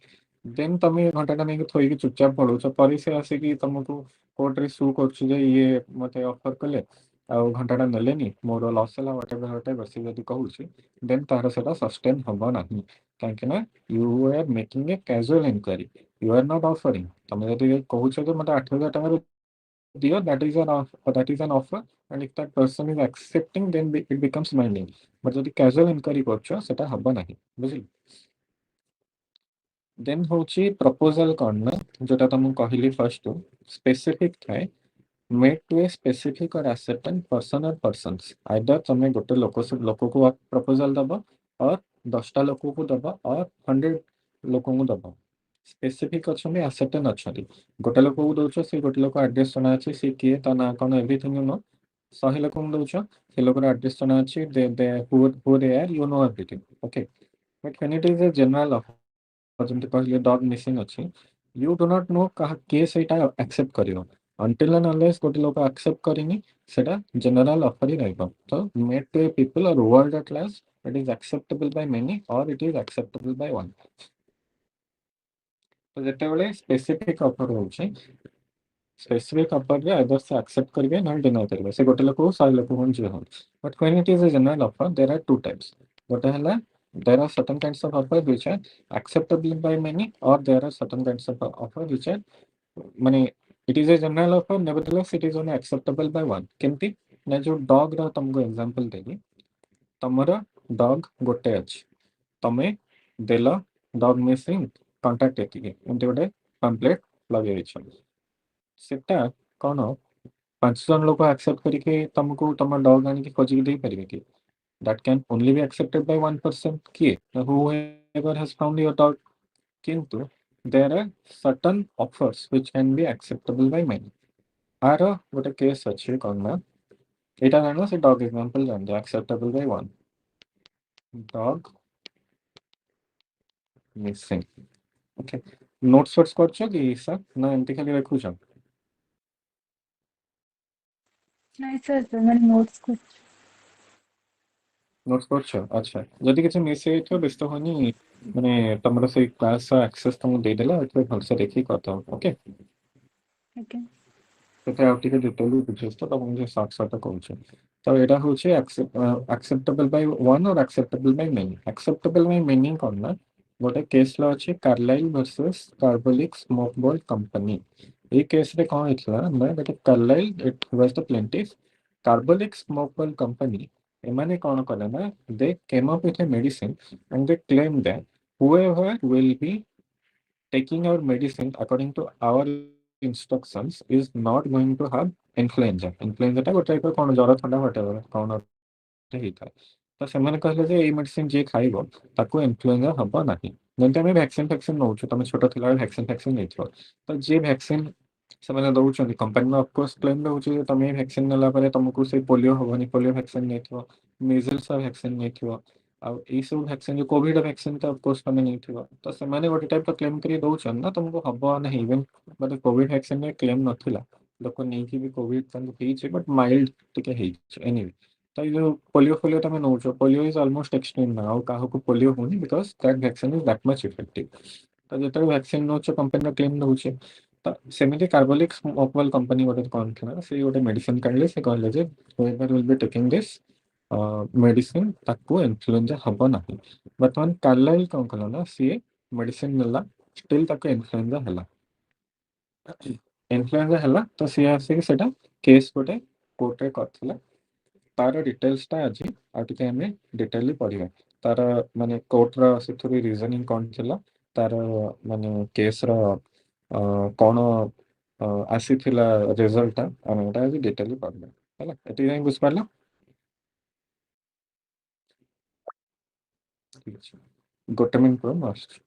Speaker 1: ଦେନ୍ ତମେ ଘଣ୍ଟାଟା ନେଇକି ଥୋଇକି ଚୁପଚାପ ପଳଉଛ ପରେ ସେ ଆସିକି ତମକୁ କୋର୍ଟରେ ସୁ କରୁଛି ଯେ ଇଏ ମତେ ଅଫର କଲେ ଆଉ ଘଣ୍ଟାଟା ନେଲେନି ମୋର ଲସ୍ ହେଲା whatever ସେ ଯଦି କହୁଛି ଦେନ୍ ତାର ସେଟା ସଷ୍ଟେନ ହବ ନାହିଁ କାହିଁକି ନା you are making a casual inquiry you are not offering ତମେ ଯଦି କହୁଛ ଯେ ମତେ 8,000 ଟଙ୍କାରେ ଦିଅ that is an offer and if that person is accepting then it becomes binding but ଯଦି casual inquiry କରୁଛ ସେଟା ହବ ନାହିଁ ବୁଝିଲ ଦେନ୍ ହଉଛି ପ୍ରପୋଜାଲ କଣ ନା ଯୋଉଟା ତମକୁ କହିଲି ଫାର୍ଷ୍ଟ ସ୍ପେସିଫିକ ଥାଏ made to a specific or acceptance person or persons either ତମେ ଗୋଟେ ଲୋକକୁ ପ୍ରପୋଜାଲ ଦବ or 10ଟା ଲୋକକୁ ଦବ or 100 ଲୋକଙ୍କୁ ଦବ ସ୍ପେସିଫିକ ଅଛନ୍ତି ଆସେପ୍ଟେନ୍ ଅଛନ୍ତି ଗୋଟେ ଲୋକକୁ ଦଉଛ ସେ ଗୋଟେ ଲୋକ ଆଡ୍ରେସ ଜଣା ଅଛି ସେ କିଏ ତା ନାଁ କଣ ଏଭ୍ରିଥିଙ୍ଗ ୟୁ ନୋ 100 ଲୋକଙ୍କୁ ଦଉଛ ସେ ଲୋକର ଆଡ୍ରେସ ଜଣା ଅଛି who they are you know everything okay but when it is a general ଯେମିତି କହିଲେ ଡଗ୍ ମିସିଂ ଅଛି ୟୁ ଡୁ ନଟ୍ ନୋ କିଏ ସେଇଟା ଆକ୍ସେପ୍ଟ କରିବ until and unless ଗୋଟେ ଲୋକ ଆକ୍ସେପ୍ଟ କରିନି ସେଟା ଜେନେରାଲ ଅଫର ହିଁ ରହିବ ତ made to a people or world at large it is acceptable by many or it is acceptable by one ତ ଯେତେବେଳେ ସ୍ପେସିଫିକ ଅଫର ହଉଛି ସ୍ପେସିଫିକ ଅଫରରେ ଆଇଦର ସେ ଆକ୍ସେପ୍ଟ କରିବେ ନହେଲେ ଡିନାଇ କରିବେ ସେ ଗୋଟେ ଲୋକ ହଉ 100 ଲୋକ ହୁଅନ୍ତୁ ଯିଏ ହଉ but when it is a general offer there are two types ଗୋଟେ ହେଲା there are certain kinds of offer which are acceptable by many or there are certain kinds of offer which are ମାନେ it is a general offer nevertheless it is only acceptable by one କେମିତି ନା ଯୋଉ dog ର ତମକୁ example ଦେଲି ତମର dog ଗୋଟେ ଅଛି ତମେ ଦେଲ ଡଗ ମିସିଂ କଣ୍ଟାକ୍ଟ ଏତିକି ଏମିତି ଗୋଟେ ପାମ୍ପଲେଟ ଲଗେଇଛ ସେଟା କଣ 5 ଜଣ ଲୋକ ଆକ୍ସେପ୍ଟ କରିକି ତମକୁ ତମ ଡଗ ଆଣିକି ଖୋଜିକି ଦେଇପାରିବେ କି that can only be accepted by one person କିଏ whoever has found your dog କିନ୍ତୁ there are certain offers which can be acceptable by many ଆର ଗୋଟେ କେସ୍ ଅଛି କଣ ନା ଏଇଟା ଜାଣିବ ସେ ଡଗ ଏକ୍ସାମ୍ପଲ ଜାଣିଛ acceptable by one dog missing okay notes ଫୋଟ୍ସ କରୁଛ କି ସାର୍ ନା ଏମିତି ଖାଲି ଦେଖୁଛ
Speaker 2: ନାଇଁ ସାର୍ ସେମାନେ ନୋଟ୍ସ କୁ
Speaker 1: ନୋଟ୍ସ କରୁଛ ଆଚ୍ଛା ଯଦି କିଛି ମିସ୍ ହେଇଯାଇଥିବ ବ୍ୟସ୍ତ ହୁଅନି ମାନେ ତମର ସେଇ କ୍ଲାସ ଆକ୍ସେସ୍ ତମକୁ ଦେଇଦେଲା ଏଥିରେ ଭଲସେ ଦେଖିକି କରିଦବ ଓକେ
Speaker 2: ଆଜ୍ଞା
Speaker 1: ସେଟା ଆଉ ଟିକେ ଡିଟେଲ ବୁଝୁଛି ତ ତମକୁ ସେ ସର୍ଟ କହୁଛି ତ ଏଇଟା ହଉଛି acceptable by one or acceptable by many acceptable by many କଣ ନା गोटे केस अच्छे Carlill versus carbolic smoke ball company. ये केस रे कौन होता ना गोटे Carlill it was the plaintiff carbolic smoke ball company एमाने कौन कले ना they came up with a medicine and they claim that whoever will be taking our medicine according to our instructions is not going to have influenza influenza टा गोटे कौन जर थंडा whatever कौन ହେଇଥାଏ ତ ସେମାନେ କହିଲେ ଯେ ଏଇ ମେଡିସିନ ଯିଏ ଖାଇବ ତାକୁ ଇନଫ୍ଲୁଏଞ୍ଜା ହବ ନାହିଁ। ଯେମିତି ଆମେ ଭ୍ୟାକ୍ସିନ ଫ୍ୟାକ୍ସିନ ନଉଛୁ ତମେ ଛୋଟ ଥିଲାବେଳେ ଭ୍ୟାକ୍ସିନ ଫ୍ୟାକ୍ସିନ ନେଇଥିବ ତ ଯିଏ ଭ୍ୟାକ୍ସିନ ସେମାନେ ଦଉଛନ୍ତି କମ୍ପାନୀ ଅଫକୋର୍ସ କ୍ଲେମ ରହୁଛି ଯେ ତମେ ଏଇ ଭ୍ୟାକ୍ସିନ ନେଲା ପରେ ତମକୁ ସେଇ ପୋଲିଓ ହବନି ପୋଲିଓ ଭ୍ୟାକ୍ସିନ ନେଇଥିବ ମିଜଲ୍ସ ଭ୍ୟାକ୍ସିନ ନେଇଥିବ ଆଉ ଏଇ ସବୁ ଭ୍ୟାକ୍ସିନ ଯୋଉ କୋଭିଡ ଭ୍ୟାକ୍ସିନ ତ ଅଫକୋର୍ସ ତମେ ନେଇଥିବ ତ ସେମାନେ ଗୋଟେ ଟାଇପ କ୍ଲେମ କରି ଦଉଛନ୍ତି ନା ତମକୁ ହବ ନାହିଁ ଇଭେନ ବୋଧେ କୋଭିଡ ଭ୍ୟାକ୍ସିନରେ କ୍ଲେମ ନଥିଲା ଲୋକ ନେଇକି ବି କୋଭିଡ ତାଙ୍କୁ ହେଇଛି ବଟ୍ ମାଇଲ୍ଡ ଟିକେ ହେଇଛି ଏନିୱେ तो ये जो पोलियो फोलियो तुम नौ पोलियो इज ऑलमोस्ट एक्सट्रीम ना आउ काहको पोलियो होनी because that vaccine is that much effective तो जो वैक्सीन नौ कंपनी क्लेम नौचे तो सेमती कार्बोलिक स्मोकवेल कंपनी गोटे कौन थी से गोटे मेडिसिन काढ़ले से कहले जे whoever will be taking this medicine ताको इन्फ्लुएंजा हब ना बर्तमान कार्लाइल कौन कला ना सी मेडिसिन नेला स्टिल ताको इन्फ्लुएंजा हला इन्फ्लुएंजा हला तो सी आसी सेटा केस गोटे कोर्ट रे करथिला तार डिटेल्सटा आज आगे आम डिटेली पढ़ा तार माने कोर्टर से रिजनिंग कौन थिला तार माने केस कौन आसी रिजल्ट आम आज डिटेली पढ़ा है ये बुझिपार ठीक अच्छे गोटे मिनट पर मुझे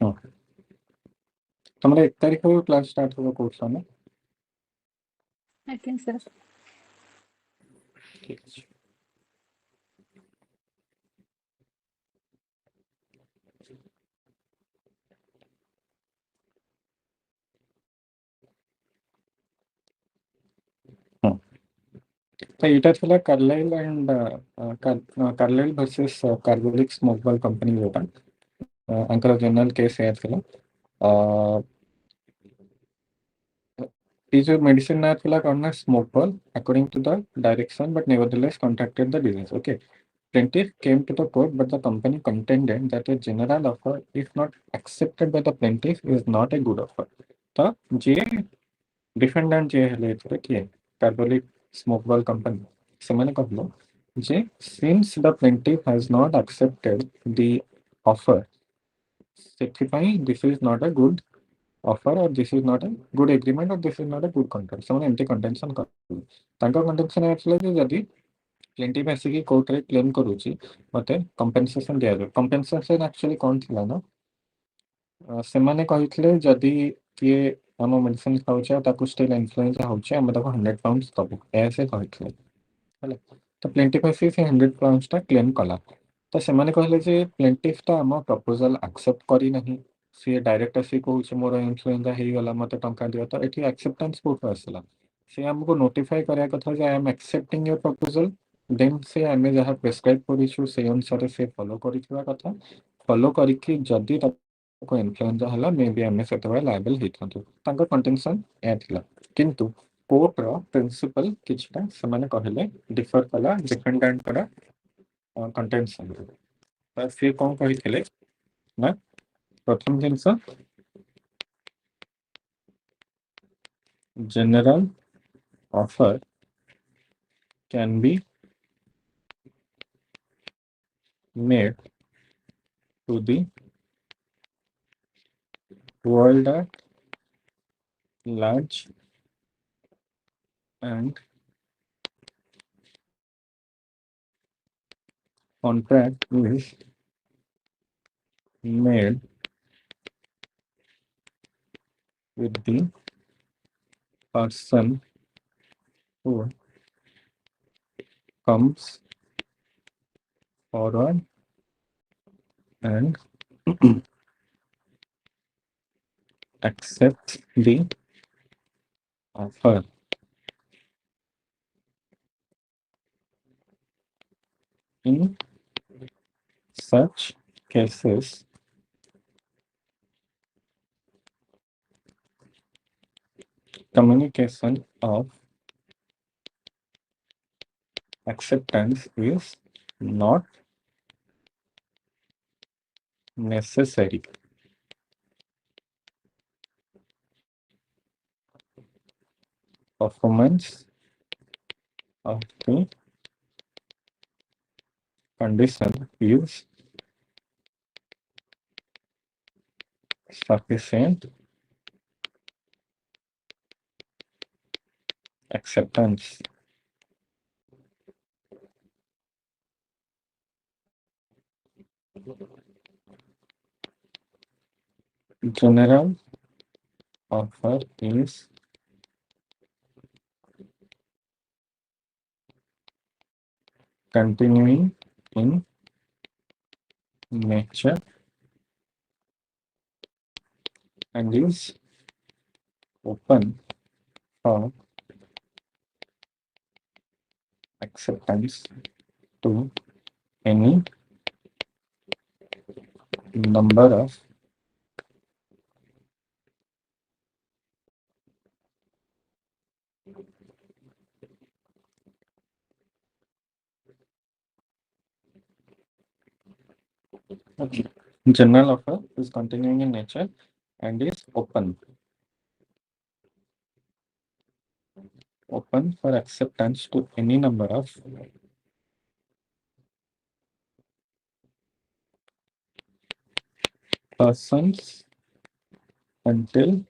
Speaker 1: हाँ तुम 1 तारीख को क्लास स्टार्ट होगा कोर्स ना
Speaker 2: I think so.
Speaker 1: ठीक अच्छे हाँ तो यहाँ था Carlill and Carlill versus carbolic smoke ball company जोटा जनरल केस एयर थिला ये जो मेडिसिन ना थिला कौन ना smoke ball according to the direction but nevertheless contracted the disease okay Plaintiff came to the court, but the company contended that a general offer, if not accepted by the plaintiff, is not a good offer. ତ ଯିଏ ଡିଫେଣ୍ଡାଣ୍ଟ ଯିଏ ହେଲେ ଏଥିରେ କିଏ କାର୍ବୋଲିକ smoke ball company ସେମାନେ କହିଲେ ଯେ since the plaintiff has not accepted the offer ସେଥିପାଇଁ this is not a good offer or this is not a good agreement or this is not a good contract ସେମାନେ ଏମିତି କଣ୍ଟେନସନ କରିଥିଲେ ତାଙ୍କ କଣ୍ଟେନସନ ଆସିଲା ଯେ ଯଦି ପ୍ଲେଣ୍ଟିଫ୍ ଆସିକି କୋର୍ଟରେ କ୍ଲେମ୍ କରୁଛି ମତେ କମ୍ପେନସେସନ ଦିଆଯାଉ କମ୍ପେନସେସନ ଆକ୍ଚୁଆଲି କ'ଣ ଥିଲା ନା ସେମାନେ କହିଥିଲେ ଯଦି କିଏ ଆମ ମେଡିସିନ ଖାଉଛି ଆଉ ତାକୁ ଷ୍ଟିଲ୍ ଇନଫ୍ଲୁଏଞ୍ଜା ହଉଛି ଆମେ ତାକୁ 100 ପାଉଣ୍ଡ ଦବୁ ଏହା ସେ କହିଥିଲେ ହେଲା ତ ପ୍ଲେଣ୍ଟିଫ୍ ଆସି ସେ 100 ପାଉଣ୍ଡଟା କ୍ଲେମ୍ କଲା ତ ସେମାନେ କହିଲେ ଯେ ପ୍ଲେଣ୍ଟିଫ୍ଟା ଆମ ପ୍ରପୋଜାଲ ଆକ୍ସେପ୍ଟ କରିନାହିଁ ସିଏ ଡାଇରେକ୍ଟ ଆସି କହୁଛି ମୋର ଇନଫ୍ଲୁଏଞ୍ଜା ହେଇଗଲା ମତେ ଟଙ୍କା ଦିଅ ତ ଏଠି ଆକ୍ସେପ୍ଟାନ୍ସ କୋଉଠୁ ଆସିଲା ସେ ଆମକୁ ନୋଟିଫାଏ କରିବା କଥା ଯେ ଆଇ ଏମ୍ ଆକ୍ସେପ୍ଟିଂ ୟୋର ପ୍ରପୋଜାଲ ଦେନ୍ ସେ ଆମେ ଯାହା ପ୍ରେସ୍କ୍ରାଇବ୍ କରିଛୁ ସେଇ ଅନୁସାରେ ସେ ଫଲୋ କରିଥିବା କଥା ଫଲୋ କରିକି ଯଦି ତାକୁ ଇନଫ୍ଲୁଏଞ୍ଜା ହେଲା ମେ ବି ଆମେ ସେତେବେଳେ ଲାଏବଲ୍ ହେଇଥାନ୍ତୁ ତାଙ୍କ କଣ୍ଟେନସନ୍ ଏହା ଥିଲା କିନ୍ତୁ କୋର୍ଟର ପ୍ରିନ୍ସିପାଲ କିଛିଟା ସେମାନେ କହିଲେ ଡିଫର କଲା ଡିଫେଣ୍ଡାଣ୍ଟଙ୍କର କଣ୍ଟେନସନ୍ ତ ସିଏ କ'ଣ କହିଥିଲେ ନା ପ୍ରଥମ ଜିନିଷ general offer can be made to the world at large and contract is made with the person who comes forward and accepts the offer. In such cases, communication of acceptance is not necessary. Performance of the condition is sufficient acceptance. General offer is continuing in nature and is open for acceptance to any number of okay. General offer is continuing in nature and is open for acceptance to any number of persons until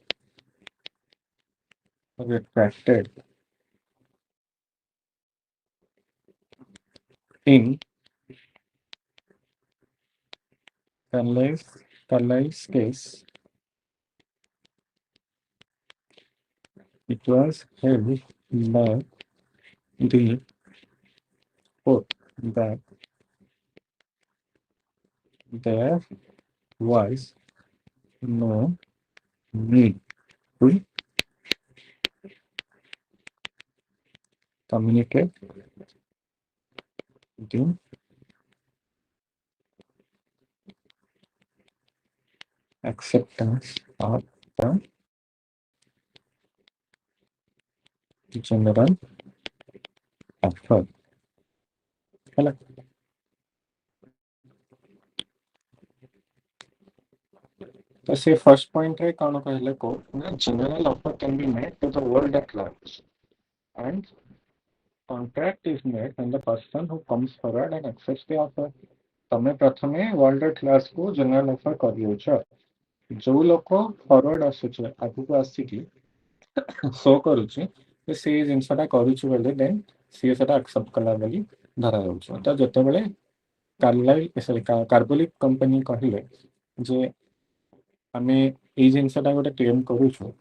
Speaker 1: retracted in Carlyle's case. It was held by the court that there was no need to communicate the acceptance of the general offer. ହେଲା तो से first point रे कौन कहले को ना general offer can be made to the world at large and contract is made when the person who comes forward and accepts the offer तमे प्रथमे वर्ल्ड एट लार्ज को जनरल ऑफर करियोछ जो लोक फॉरवर्ड आसुचे आगु आसिकी शो करुचे से जिनसटा करुचे बोले देन सी सेटा एक्सेप्ट कला बोली धरा जाउछ तो जते बेले कार्लाइल सॉरी कार्बोलिक कंपनी कहले जे आमे एई जिनसटा गोटे क्लेम करूछु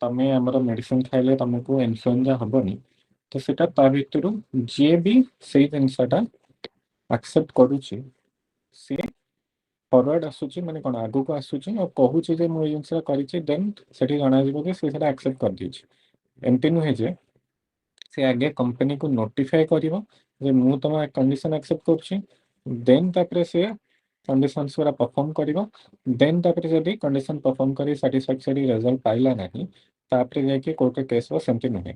Speaker 1: तमे हमर मेडिसिन खाइले तुमको इन्फ्लुएंजा हबनी तो सेटा ता भितरु जे भी सेई जिनसटा एक्सेप्ट करूची से फॉरवर्ड आसुची माने कोन आगु को आसुची और कहूची जे मो जिनसटा करिछि देन सेठी जणा जिवो कि से सेटा एक्सेप्ट कर दिछि एमती नुहे जे से आगे कंपनी को नोटिफाई करिवो जे मु तमा कंडीशन एक्सेप्ट करछि देन तापरे से कंडीशंस पूरा परफॉर्म करिवो देन तापरे जदी कंडीशन परफॉर्म करी सैटिस्फैक्टरी रिजल्ट पाइला नाही तापरे जाके कोर्ट केस हो सेमती नुहे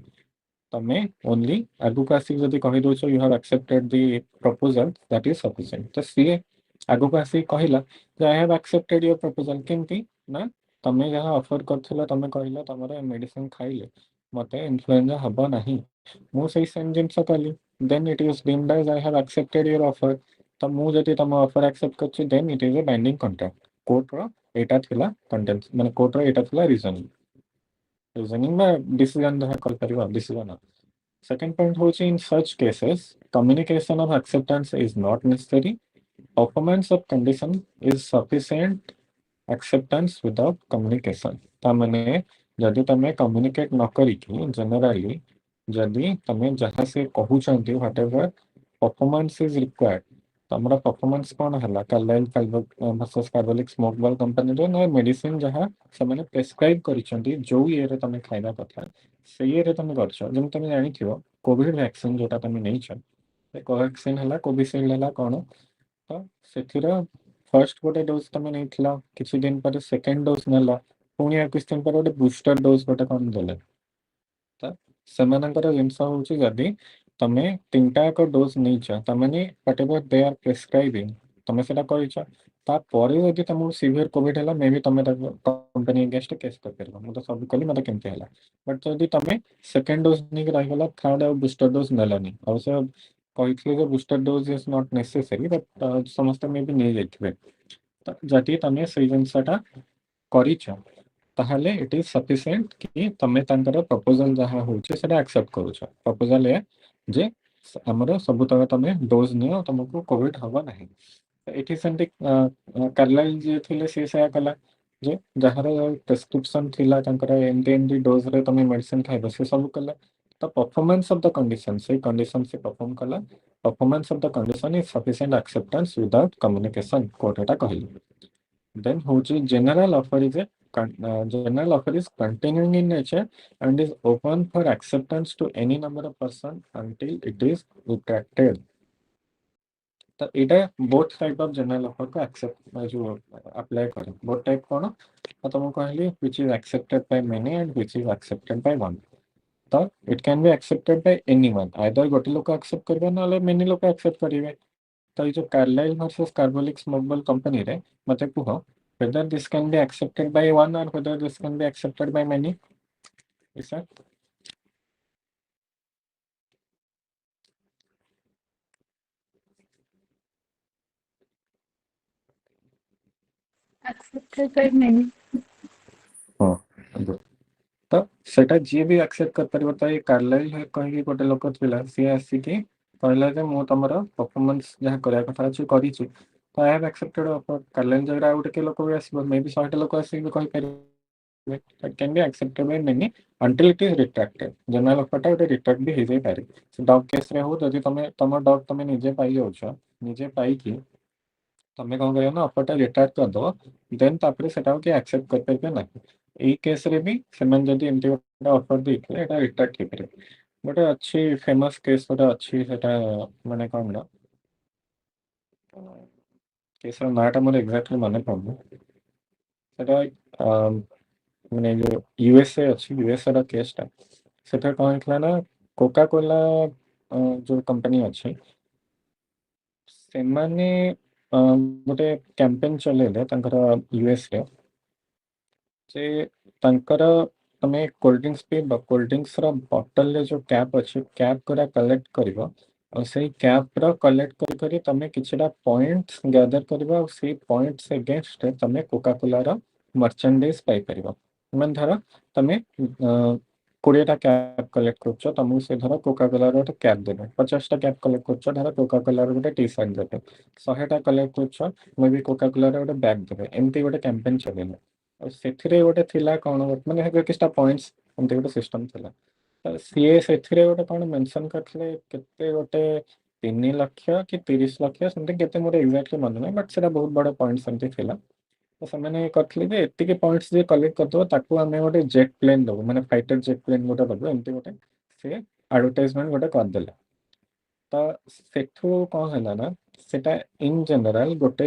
Speaker 1: तमे ओनली आगु को आसी जदी कहि दोछो you have accepted the proposal that is sufficient तो सी आगु को आसी कहिला जे I have accepted your proposal केमती ना तमे जहा ऑफर करथिला तमे कहिला तमरे मेडिसिन खाइले मते इन्फ्लुएंजा हबो नाही मु सेई सेम जिंस कली then it is deemed as I have accepted your offer तो मु जदी तम ऑफर एक्सेप्ट करछि then it is a binding contract court रो एटा थिला कंटेंट माने कोर्ट रो एटा थिला रीजनिंग में डिसीजन जहा कर परिबा डिसीजन सेकंड पॉइंट होची in such cases communication of acceptance is not necessary performance of condition is sufficient acceptance without communication तामने जदि तमे कम्युनिकेट न करिकी जनरली जदि तमे जहा से कहउछंती व्हाटएवर परफॉर्मेंस इज रिक्वायर्ड तमरा परफॉर्मेंस कोन हला Carlill versus carbolic smoke ball company रे ना मेडिसिन जहा से माने प्रेस्क्राइब करिसंती जो ये रे तमे खाइबा कथा से ये रे तमे करछो जेम तमे जानि थियो कोविड वैक्सीन जोटा तमे नै छ कोवैक्सीन हला कोविशील्ड हला कोन तो सेथिरा फर्स्ट गोटे डोज तमे नै थिला किछि दिन पर सेकंड डोज नला पुनी आ किछि दिन पर गोटे बूस्टर डोज गोटे कोन देले तो सेमानकर जिनस होची जदी तमे तीनटा को डोज नै छ तमे व्हाटएवर दे आर प्रेस्क्राइबिंग तमे सेटा करिछ ता परे यदि तुमको सीवियर कोविड हला मे भी तमे कंपनी अगेंस्ट केस कर परबो मु तो सब कली मते केमते हला बट जदि तमे सेकंड डोज नै रहि गला थर्ड और बूस्टर डोज नलानी अवश्य कहिथले जे booster dose is not necessary but समस्त मे भी नै जाइथिबे तो जदि तमे सेई जिनसटा करिछ ताहले इट इज सफिशिएंट कि तमे तांकर प्रपोजल जहा होचे सेटा एक्सेप्ट करूछ प्रपोजल है जे हमर सब तक तमे डोज नियो तुमको कोविड हबो नाही एठी सेंटिक कार्लाइल जे थिले से कला जे जहार प्रेस्क्रिप्शन थिला तांकर एमडी एमडी डोज रे तमे मेडिसिन खाइबो से सब कला तो परफॉर्मेंस ऑफ द कंडीशन से कंडीशन से परफॉर्म कला performance of the condition is sufficient acceptance without communication court एटा कहली then होची general offer is a general offer is continuing in nature and is open for acceptance to any number of person until it is retracted तो एटा both type of general offer को accept जो apply करे both type कोन तो तुम कहली which is accepted by many and which is accepted by one तो it can be accepted by anyone either गोटे लोक accept करबे नले many लोक accept करिवे तो ये जो Carlill versus carbolic Smoke Company रे मते कुह whether this can be accepted by one or whether this can be accepted by many is that
Speaker 2: Accepted by many.
Speaker 1: हाँ तो सेटा जे भी एक्सेप्ट कर परिबो तो ये कार्लाइल कहि गोटे लोक थिला से आसी कि कहला जे मु तमरो परफॉर्मेंस जहा करया कथा अछि करिछु तो I have accepted offer Carlill जगरा गोटे के लोक भी आसीबो मे भी 100 लोक आसी कहि परिबे it can be accepted by many until it is retracted general offer टा गोटे रिट्रैक्ट भी हे जाय पारे से डॉग केस रे हो जदि तमे तम डॉग तमे निजे पाई जाउछ निजे पाई कि तमे कौन करियो ना ऑफर टा रिट्रैक्ट कर दो देन तापरे सेटा के एक्सेप्ट कर परबे ना एई केस रे भी सेमन जदि एमटी गोटे ऑफर देथिले एटा रिट्रैक्ट हे पारे गोटे अच्छी फेमस केस गोटे अच्छी सेटा माने कोन ना केस रो नाटा मोर एग्जैक्टली माने पड़नु सेटा माने जो यूएसए अछि यूएसए रा केस टा सेटा कोन हेतला ना कोका कोला जो कंपनी अछि सेमाने गोटे कैंपेन चलेले यूएस रे जे तांकर तमे कोल्ड ड्रिंक्स पे कोल्ड ड्रिंक्स रो बॉटल रे जो कैप अच्छे कैप करा कलेक्ट करिवो और सही कैप रो कलेक्ट करी करी तमे किछटा पॉइंट्स गैदर करिवो और सही पॉइंट्स अगेंस्ट तमे कोका कोला रो मर्चेंडाइज पाई परिवो मन धर तमे 20टा कैप कलेक्ट करछ तमु से धर कोका कोला रो कैप देबे 50टा कैप कलेक्ट करछ धर कोका कोला रो गोटे टी शर्ट देबे 100टा कलेक्ट करछ मे भी कोका कोला रो गोटे बैग देबे एमती गोटे कैंपेन चलेला ଆଉ ସେଥିରେ ଗୋଟେ ଥିଲା କଣ ମାନେ କିଛିଟା ପଏଣ୍ଟସ୍ ଏମିତି ଗୋଟେ ସିଷ୍ଟମ ଥିଲା ତ ସିଏ ସେଥିରେ ଗୋଟେ କଣ ମେନସନ କରିଥିଲେ କେତେ ଗୋଟେ 3 ଲକ୍ଷ କି 30 ଲକ୍ଷ ସେମିତି କେତେ ମୋର ଏକ୍ଜାକ୍ଟଲି ମନେ ନାହିଁ ବଟ୍ ସେଟା ବହୁତ ବଡ ପଏଣ୍ଟ ସେମିତି ଥିଲା ତ ସେମାନେ କରିଥିଲେ ଯେ ଏତିକି ପଏଣ୍ଟସ୍ ଯିଏ କଲେକ୍ଟ କରିଦବ ତାକୁ ଆମେ ଗୋଟେ ଜେଟ୍ ପ୍ଲେନ୍ ଦବୁ ମାନେ ଫାଇଟର ଜେଟ୍ ପ୍ଲେନ୍ ଗୋଟେ ଦବୁ ଏମିତି ଗୋଟେ ସେ ଆଡଭର୍ଟାଇଜମେଣ୍ଟ ଗୋଟେ କରିଦେଲେ ତ ସେଠୁ କଣ ହେଲା ନା ସେଟା इन जनरल गोटे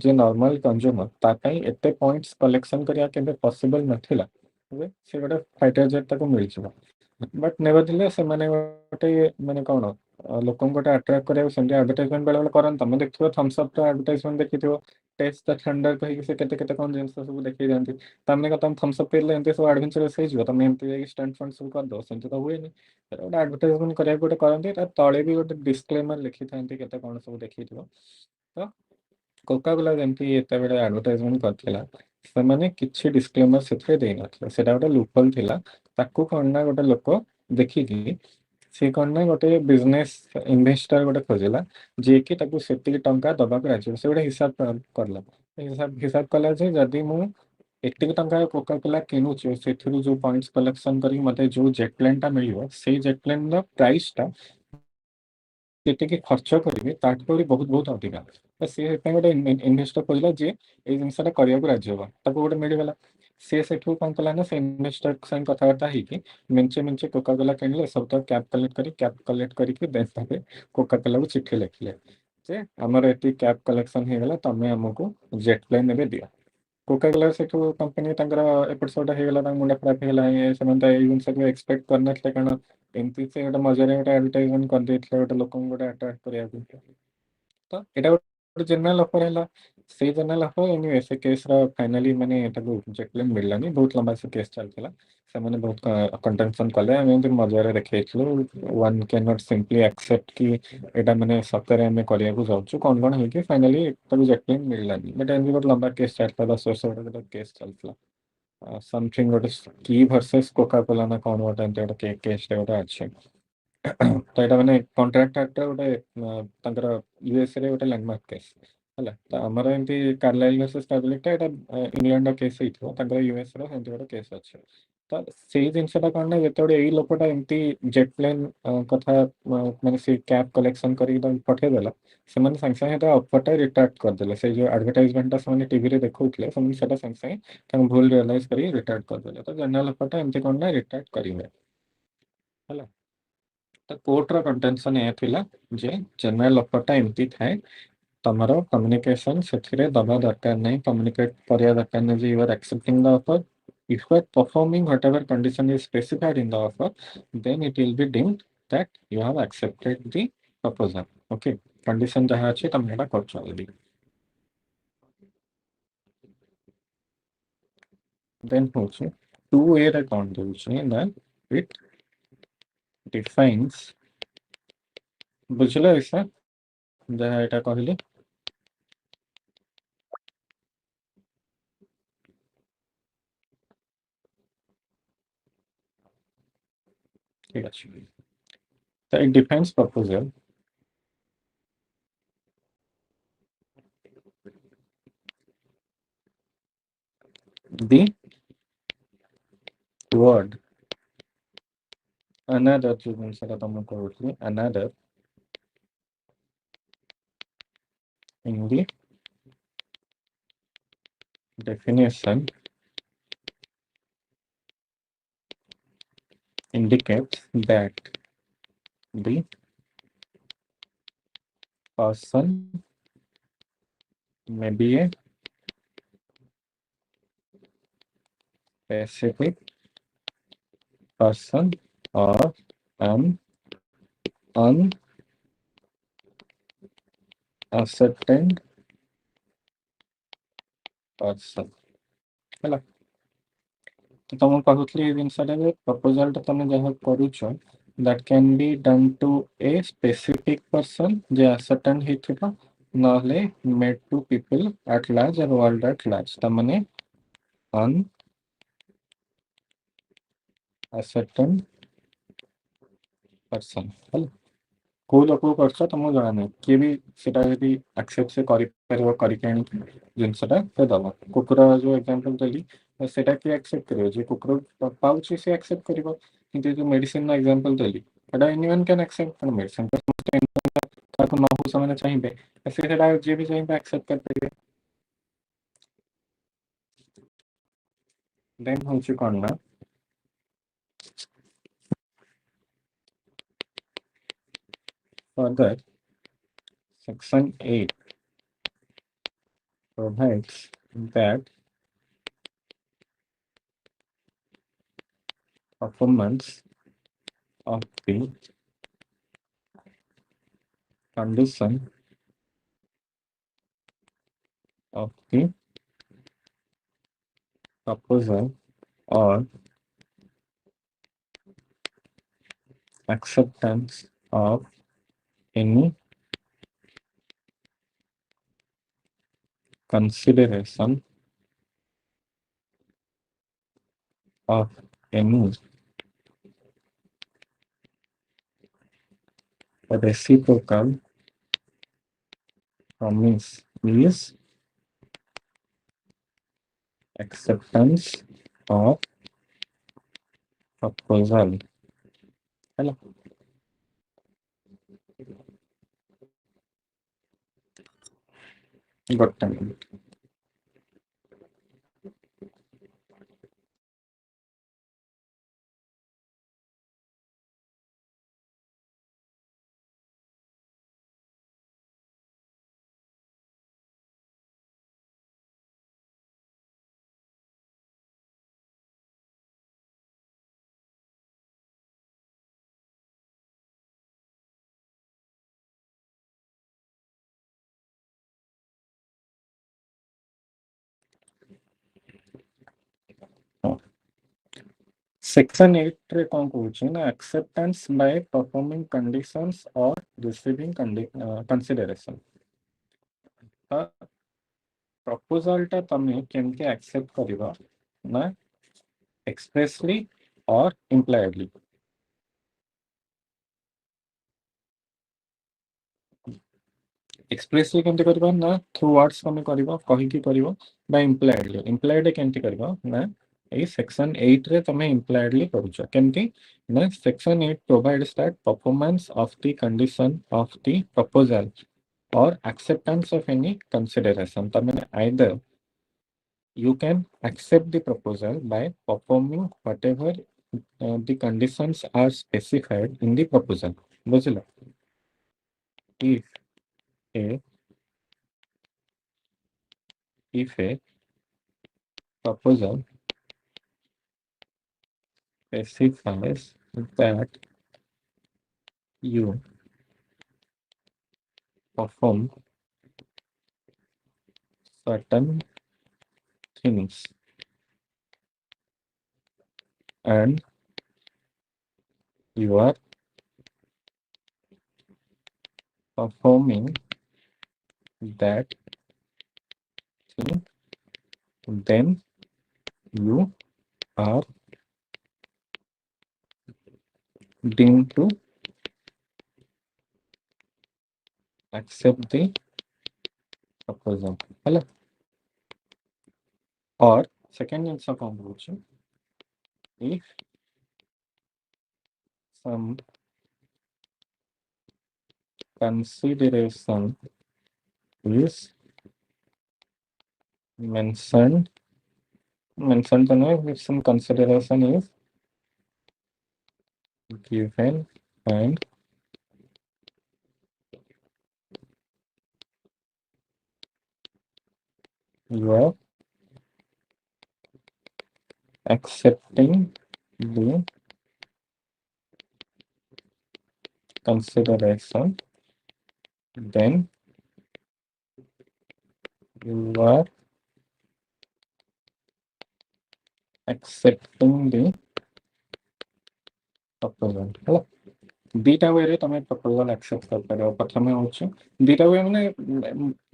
Speaker 1: जे नॉर्मल कंज्यूमर तापाई एते पॉइंट्स कलेक्शन करिया केबे पॉसिबल नथिला हुए से गोटे फाइटर जेट ताको मिल छिबा बट नेवरदिले से माने गोटे माने कोन लोकन गोटे अट्रैक्ट करिया सेंती एडवर्टाइजमेंट बेले बेले करन तमे देखथिबो थम्स अप रो एडवर्टाइजमेंट देखिथिबो टेस्ट द थंडर कहि से केते केते कोन जिंस सब देखि जानती तमने का तम थम्स अप पेले एंते सब एडवेंचरस हे जिवो तमे एंते स्टंट फंड सब कर दो सेंती तो हुए नहीं गोटे एडवर्टाइजमेंट करिया गोटे करंती तळे भी गोटे डिस्क्लेमर लिखि थांती केते कोन सब देखिथिबो ତ କୋକା କୋଲା ଯେମିତି ଯେତେବେଳେ ଆଡଭର୍ଟାଇଜମେଣ୍ଟ କରିଥିଲା ସେମାନେ କିଛି ଡିସକ୍ଲେମର ସେଥିରେ ଦେଇନଥିଲେ ସେଟା ଗୋଟେ ଲୁପଲ ଥିଲା ତାକୁ କଣ ନା ଗୋଟେ ଲୋକ ଦେଖିକି ସେ କଣ ନା ଗୋଟେ ବିଜନେସ ଇନଭେଷ୍ଟର ଗୋଟେ ଖୋଜିଲା ଯିଏକି ତାକୁ ସେତିକି ଟଙ୍କା ଦବାକୁ ରାଜି ସେ ଗୋଟେ ହିସାବ କଲା ହିସାବ କଲା ଯେ ଯଦି ମୁଁ ଏତିକି ଟଙ୍କା କୋକା କୋଲା କିଣୁଛି ସେଥିରୁ ଯୋଉ ପଏଣ୍ଟ କଲେକ୍ସନ କରିକି ମତେ ଯୋଉ ଜେଟ୍ ପ୍ଲେନ୍ ଟା ମିଳିବ ସେଇ ଜେଟ୍ ପ୍ଲେନ୍ ର ପ୍ରାଇସ୍ ଟା ଯେତିକି ଖର୍ଚ୍ଚ କରିବେ ତାଠୁ ଆହୁରି ବହୁତ ବହୁତ ଅଧିକା ତ ସିଏ ସେଥିପାଇଁ ଗୋଟେ ଇନଭେଷ୍ଟର ଖୋଜିଲା ଯିଏ ଏଇ ଜିନିଷଟା କରିବାକୁ ରାଜି ହବ ତାକୁ ଗୋଟେ ମିଳିଗଲା ସିଏ ସେଠୁ କଣ କଲା ନା ସେ ଇନଭେଷ୍ଟର ସାଙ୍ଗେ କଥାବାର୍ତ୍ତା ହେଇକି ମେଞ୍ଚେ ମେଞ୍ଚେ କୋକା କୋଲା କିଣିଲେ ସବୁ ତ କ୍ୟାପ୍ କଲେକ୍ଟ କରିକି ଦେନ୍ ତାପରେ କୋକା କୋଲାକୁ ଚିଠି ଲେଖିଲେ ଯେ ଆମର ଏତିକି କ୍ୟାପ୍ କଲେକ୍ସନ ହେଇଗଲା ତମେ ଆମକୁ ଜେଟ୍ ପ୍ଲେନ୍ ଏବେ ଦିଅ କୋକା କୋଲା ସେଠୁ କମ୍ପାନୀ ତାଙ୍କର ଏପଟ ସେପଟ ହେଇଗଲା ତାଙ୍କ ମୁଣ୍ଡ ଖରାପ ହେଇଗଲା ସେମାନେ ତ ଏଇ ଜିନିଷକୁ ଏକ୍ସପେକ୍ଟ କରିନଥିଲେ କାରଣ ଏମିତି ସେ ଗୋଟେ ମଜାରେ ଗୋଟେ ଆଡଭର୍ଟାଇଜମେଣ୍ଟ କରିଦେଇଥିଲେ ଗୋଟେ ଲୋକଙ୍କୁ ଗୋଟେ ଆଟ୍ରାକ୍ଟ କରିବାକୁ ତ ଏଇଟା ଗୋଟେ ଜେନେରାଲ ଅଫର ହେଲା ସେଇ ଜେନେରାଲ ଅଫର ଏନିୱେ ସେ କେସର ଫାଇନାଲି ମାନେ ତାକୁ ଜେଟପ୍ଲେନ୍ ମିଳିଲାନି ବହୁତ ଲମ୍ବା ସେ କେସ୍ ଚାଲିଥିଲା ସେମାନେ ବହୁତ କଣ୍ଟେନସନ କଲେ ଆମେ ଏମିତି ମଜାରେ ଦେଖେଇଥିଲୁ one can not simply accept କି ଏଇଟା ମାନେ ସତରେ ଆମେ କରିବାକୁ ଯାଉଛୁ କଣ ହେଇକି ଫାଇନାଲି ତାକୁ ଜେଟପ୍ଲେନ୍ ମିଳିଲାନି ବଟ୍ ଏମିତି ଗୋଟେ ଲମ୍ବା କେସ୍ ଚାଲିଥିଲା 10 ବର୍ଷ ଗୋଟେ କେସ୍ ଚାଲିଥିଲା समथिंग ଗୋଟେ କି ଭର୍ସେସ୍ କୋକା କୋଲା ନା କଣ ଗୋଟେ ଏମିତି ଗୋଟେ କେସ୍ ଟେ ଗୋଟେ ଅଛି ତ ଏଇଟା ମାନେ କଣ୍ଟ୍ରାକ୍ଟ ଆକ୍ଟ ଗୋଟେ ତାଙ୍କର ୟୁଏସ୍ ରେ ଗୋଟେ ଲ୍ୟାଣ୍ଡମାର୍କ କେସ୍ ହେଲା ତ ଆମର ଏମିତି କାର୍ଲାଇଲ୍ ଭର୍ସେସ୍ ଟାବ୍ଲେଟ୍ ଏଇଟା ଇଂଲଣ୍ଡର କେସ୍ ହେଇଥିବ ତାଙ୍କର ୟୁଏସ୍ ର ସେମିତି ଗୋଟେ କେସ୍ ଅଛି ତ ସେଇ ଜିନିଷଟା କଣ ନା ଯେତେବେଳେ ଏଇ ଲୋକଟା ଏମିତି ଜେଟ୍ ପ୍ଲେନ୍ କଥା ମାନେ ସେ କ୍ୟାପ୍ କଲେକ୍ସନ କରିକି ତାଙ୍କୁ ପଠେଇଦେଲା ସେମାନେ ସାଙ୍ଗେ ସାଙ୍ଗେ ସେଟା ଅଫରଟା ରିଟ୍ରାକ୍ଟ କରିଦେଲେ ସେଇ ଯୋଉ ଆଡଭର୍ଟାଇଜମେଣ୍ଟଟା ସେମାନେ ଟିଭିରେ ଦେଖଉଥିଲେ ସେମାନେ ସେଟା ସାଙ୍ଗେ ସାଙ୍ଗେ ତାଙ୍କୁ ଭୁଲ ରିଅଲାଇଜ କରି ରିଟ୍ରାକ୍ଟ କରିଦେଲେ ତ ଜେନେରାଲ ଅଫରଟା ଏମିତି କଣ ନା ରିଟ୍ରାକ୍ଟ କରିହୁଏ ହେଲା ତ କୋର୍ଟର କଣ୍ଟେନସନ ଏହା ଥିଲା ଯେ ଜେନେରାଲ ଅଫରଟା ଏମିତି ଥାଏ ତମର କମ୍ୟୁନିକେସନ ସେଥିରେ ଦବା ଦରକାର ନାହିଁ କମ୍ୟୁନିକେଟ କରିବା ଦରକାର ନାହିଁ ଯେ you are accepting the offer if you are performing whatever condition is specified in the offer then it will be deemed that you have accepted the proposal okay condition ଯାହା ଅଛି ତମେ ଏଟା କରୁଛ ଯଦି then ହଉଛି 2A ରେ କଣ ଦଉଛି ନା it defines ବୁଝିଲ ଇସା ଯାହା ଏଟା କହିଲି ଠିକ ଅଛି ତ it defines proposal the word another ଯୋଉ ଜିନିଷଟା ତମକୁ କହୁଥିଲି another in the definition indicates that the person may be a specific person or an unascertained person ହେଲା। ତ ତମକୁ କହୁଥିଲି ଏଇ ଜିନିଷଟା ଯେ ପ୍ରପୋଜାଲଟା ତମେ ଯାହା କରୁଛ that can be done to a specific person ଯେ ascertain ହେଇଥିବ ନହେଲେ made to people at large or world at large ତାମାନେ on ascertain person ହେଲା। କୋଉ ଲୋକକୁ କରୁଛ ତମକୁ ଜଣା ନାହିଁ, କିଏ ବି ସେଟା ଯଦି ଆକ୍ସେପ୍ଟ ସେ କରିପାରିବ କରିକି ଆଣିକି ଜିନିଷଟା ସେ ଦବ। କୁକୁର ଯୋଉ ଏକ୍ସାମ୍ପଲ ଦେଲି ସେଟା କିଏ ଆକ୍ସେପ୍ଟ କରିବ, ଯିଏ କୁକୁର ପାଉଛି ସେ ଆକ୍ସେପ୍ଟ କରିବ। କିନ୍ତୁ ଯୋଉ ମେଡିସିନ ଏକ୍ସାମ୍ପଲ ଦେଲି ସେଟା ଏନିୱାନ୍ କ୍ୟାନ୍ ଆକ୍ସେପ୍ଟ, କାରଣ ମେଡିସିନ ତାକୁ ନ ହଉ ସେମାନେ ଚାହିଁବେ ସେଟା ଯିଏ ବି ଚାହିଁବେ ଆକ୍ସେପ୍ଟ କରିପାରିବେ। ଦେନ୍ ହଉଛି କଣ ନା further section 8 provides that performance of the condition of the proposal or acceptance of any consideration of any reciprocal promise is acceptance of proposal ହେଲା। ଗୋଟେ ମିନିଟ୍। Section 8 ରେ କଣ କହୁଛି ନା acceptance by performing conditions or receiving consideration। ତ proposal ଟା ତମେ କେମିତି accept କରିବ ନା expressly or impliedly। ଏକ୍ସପ୍ରେସଲି କେମିତି କରିବ ନା ଥ୍ରୁ ୱାର୍ଡସ୍ ତମେ କରିବ, କହିକି କରିବ, ବା ଇମ୍ପ୍ଲାଏଡଲି। ଇମ୍ପ୍ଲାଏଡ କେମିତି କରିବ ନା ଏଇ ସେକ୍ସନ 8 ରେ ତମେ ଇମ୍ପ୍ଲାଏଡଲି କରୁଛ। କେମିତି ନା section 8 provides that performance of the condition of the proposal or acceptance of any consideration ତାମାନେ either you can accept the proposal by performing whatever the conditions are specified in the proposal। ବୁଝିଲ? if a if a proposal specifies that you perform certain things and you are performing that thing, then you are deemed to accept the proposal ହେଲା। or second ଜିନିଷ କଣ କହୁଛି, if some consideration is mentioned ତ ନୁହେଁ, if some consideration is given and you are accepting the consideration, then you are accepting the proposal ହେଲା दीटा वे रे तमे proposal accept कर पारो प्रथमे होछि दीटा वे माने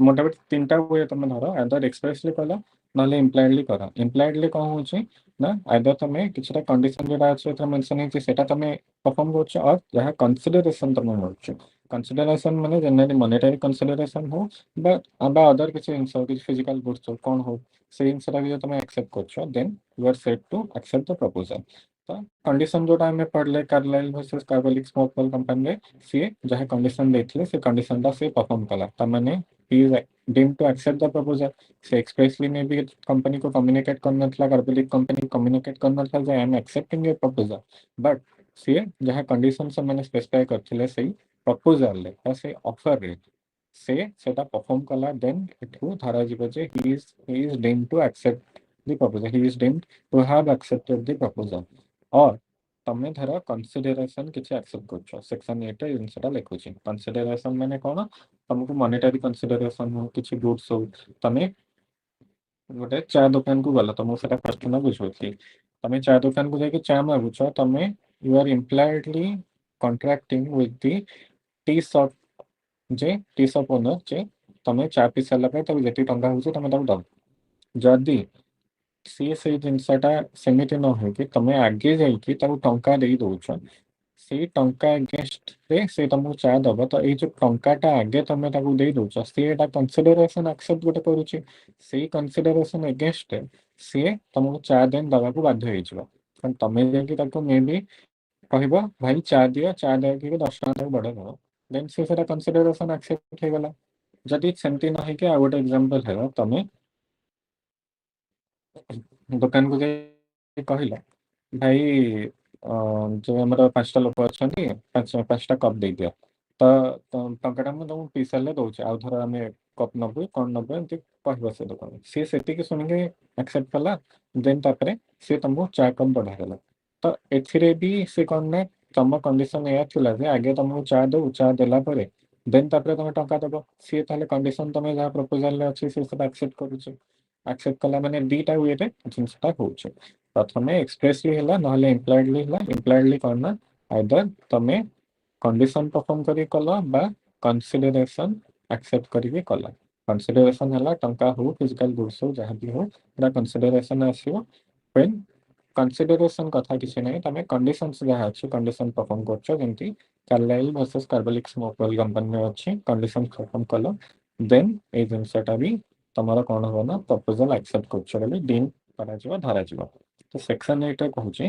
Speaker 1: मोटामोटी तीनटा वे तमे धरो आइदर एक्सप्रेसली कहला नले इम्प्लाइडली करा इम्प्लाइडली कोन होछि ना आइदर तमे किछटा कंडीशन जेटा अछि त मेंशन है सेटा तमे परफॉर्म करछ और जहा कंसीडरेशन तमे होछि कंसीडरेशन माने जनरली मॉनेटरी कंसीडरेशन हो बा अदर किछ इंसो किछ फिजिकल गुड्स हो कोन हो से इंसरा भी तमे एक्सेप्ट करछ then you are set to accept the proposal तो कंडीशन जोटा हमें पढ़ले Carlill versus carbolic Smoke Coal Company रे सी जहा कंडीशन देथिले से कंडीशन ता से परफॉर्म कला त माने he is deem to accept the proposal से एक्सप्रेसली में भी कंपनी को कम्युनिकेट करना था कार्बोलिक कंपनी कम्युनिकेट करना था जे I am accepting your proposal but सी जहा कंडीशन से मैंने स्पेसिफाई करथिले सही प्रपोजल ले से ऑफर रे से सेटा परफॉर्म कला देन इठू धारा जीव जे he is deem to accept the proposal he is deem to have accepted the proposal और तमे धर कंसीडरेशन किसी एक्सेप्ट कर सेक्शन 8 जिनसा लिखुची कंसीडरेशन माने कोन तुमको मॉनेटरी कंसीडरेशन हो किसी गुड्स हो तमे गोटे चा दुकान को गला तुमको सेटा फर्स्ट ना बुझोथि तमे चा दुकान को जाके चा मागुछ तमे you are impliedly contracting with the tea shop owner जे तमे चा पी साला पे तब जेती टंका होछ तमे तब दब जदी सी से जिनसाटा सेमिति न हो कि तमे आगे जाइकी ताऊ टंका देई दोछ से टंका अगेंस्ट रे से तुमको चा दब तो ये जो टंकाटा आगे तुम ताकू दे दोछ सेटा कंसीडरेशन एक्सेप्ट गोटे करूची से कंसीडरेशन अगेंस्ट सी तुमको चा देन दबा को बाध्य होई जिवो कारण तमे जेकी ताकू मे बी कहबो भाई चा दियो चा दे कि 10 टका तक बढ़े दो देन से सेटा कंसीडरेशन एक्सेप्ट हे गला जदी सेमती न है कि आ गोटे एग्जांपल है तमे दुकान को जाई कहला भाई जो हमारा 5टा लोक अछंती 5टा कप दे दियो तो टंकाटा मैं तुमको पी सारे दौचे आउ थर आम कप नबु कौन नबु एमती कह से दुकान सी से शुणिक एक्सेप्ट कला देन तापर सी तुमको चा कप बढ़ादेला तो एथिरे भी से कौन ना तुम कंडीशन या थिला जे आगे तुमको चा दो चा देला परे देन तापर तुम टंका दब सी ताले कंडीशन तुम जहाँ प्रपोजल रे अछि से सब एक्सेप्ट करूछ एक्सेप्ट कला माने दीटा वे रे जिनसटा होछ प्रथमे एक्सप्रेसली हैला नहले इम्प्लाइडली हैला इम्प्लाइडली करना आइदर तमे कंडीशन परफॉर्म करी कला बा कंसीडरेशन एक्सेप्ट करी कला कंसीडरेशन हैला टंका हो फिजिकल गुड्स हो जहाँ भी हो एटा कंसीडरेशन आसीबो व्हेन कंसीडरेशन कथा किसी नहीं तमे कंडीशंस जहाँ अच्छी कंडीशन परफॉर्म करछो जेंती Carlill versus carbolic smoke oil company में अच्छी कंडीशन परफॉर्म कला देन ए जिनसटा भी तमरा कोन हो ना प्रपोजल एक्सेप्ट करछो बोली डीम करा जिवो धरा जिवो तो सेक्शन 8 कहूची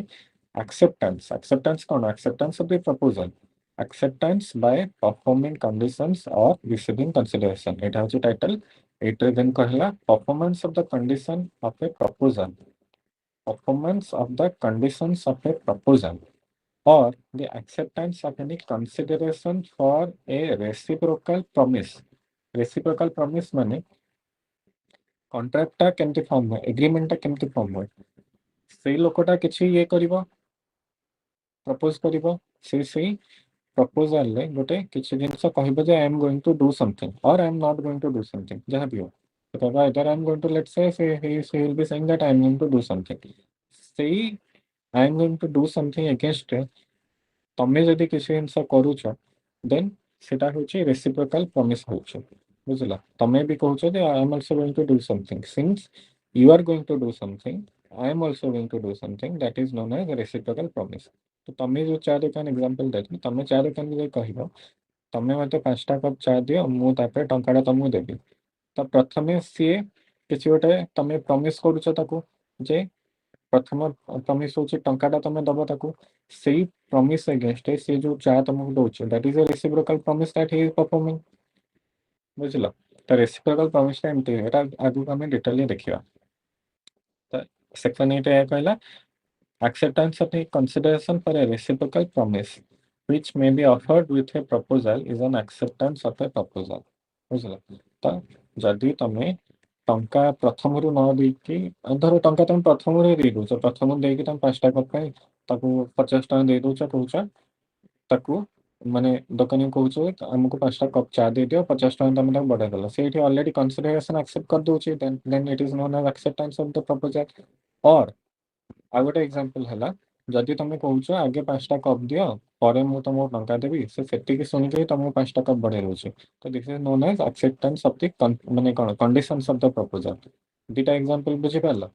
Speaker 1: एक्सेप्टेंस कौन acceptance of the proposal acceptance by performing conditions or receiving consideration एटा होची टाइटल एटे देन कहला performance of the condition of A proposal performance of the conditions of a proposal or the acceptance of any consideration for a reciprocal promise reciprocal promise माने contract केमती form हुए agreement केमती form हुए से लोकटा किछि ये करिवो propose करिवो से proposal ले गोटे किछि जिंस कहबो जे I am going to do something और I am not going to do something जहां भी हो तो कहबा इधर I am going to let's say he will be saying that I am going to do something से I am going to do something against तमे जदि किछि जिंस करूछ देन सेटा होछि रेसिप्रोकल प्रॉमिस होछि बुझला तमे भी कहूछ जे I am also going to do something since you are going to do something I am also going to do something that is known as reciprocal promise तो तमे जो चार दुकान एग्जांपल देथि तमे चार दुकान के कहबो तमे मते 5टा कप चा दियो मु तापे टंकाटा तमु देबी तो प्रथमे सी किछि गोटे तमे प्रॉमिस करूछ ताकू जे प्रथम प्रॉमिस होछि टंकाटा तमे दबो ताकू सेही प्रॉमिस अगेंस्ट से जो चा तमको दोछ that is a reciprocal promise that he is performing बुझलो तो रेसिप्रोकल प्रॉमिस एमती एटा आगु हमें डिटेल देखिबा तो सेक्शन 8 ए कहला acceptance of a consideration for a reciprocal promise which may be offered with a proposal is an acceptance of a proposal बुझल तो जदि तमे टंका प्रथम रु न देकी धर टंका तुम प्रथम रु दे दोछ प्रथम देकी तुम 5टा कप पे ताकू 50 टका दे दोछ कहूछ ताकू माने दुकानी कहूछ हमको 5टा कप चा दे दियो 50 टका तुम तक बढ़ा देला सेठी ऑलरेडी कंसीडरेशन एक्सेप्ट कर दोछ then it is known as acceptance of the proposal और आ गोटे एग्जांपल हला जदि तुम कहूछ आगे 5टा कप दियो परे मु तुमको टंका देबी से सेतिकी सुनिके तुमको 5टा कप बढ़े रहउछ तो this is known as acceptance of the माने कोन कंडीशंस ऑफ द प्रपोजल दीटा एग्जांपल बुझी पारला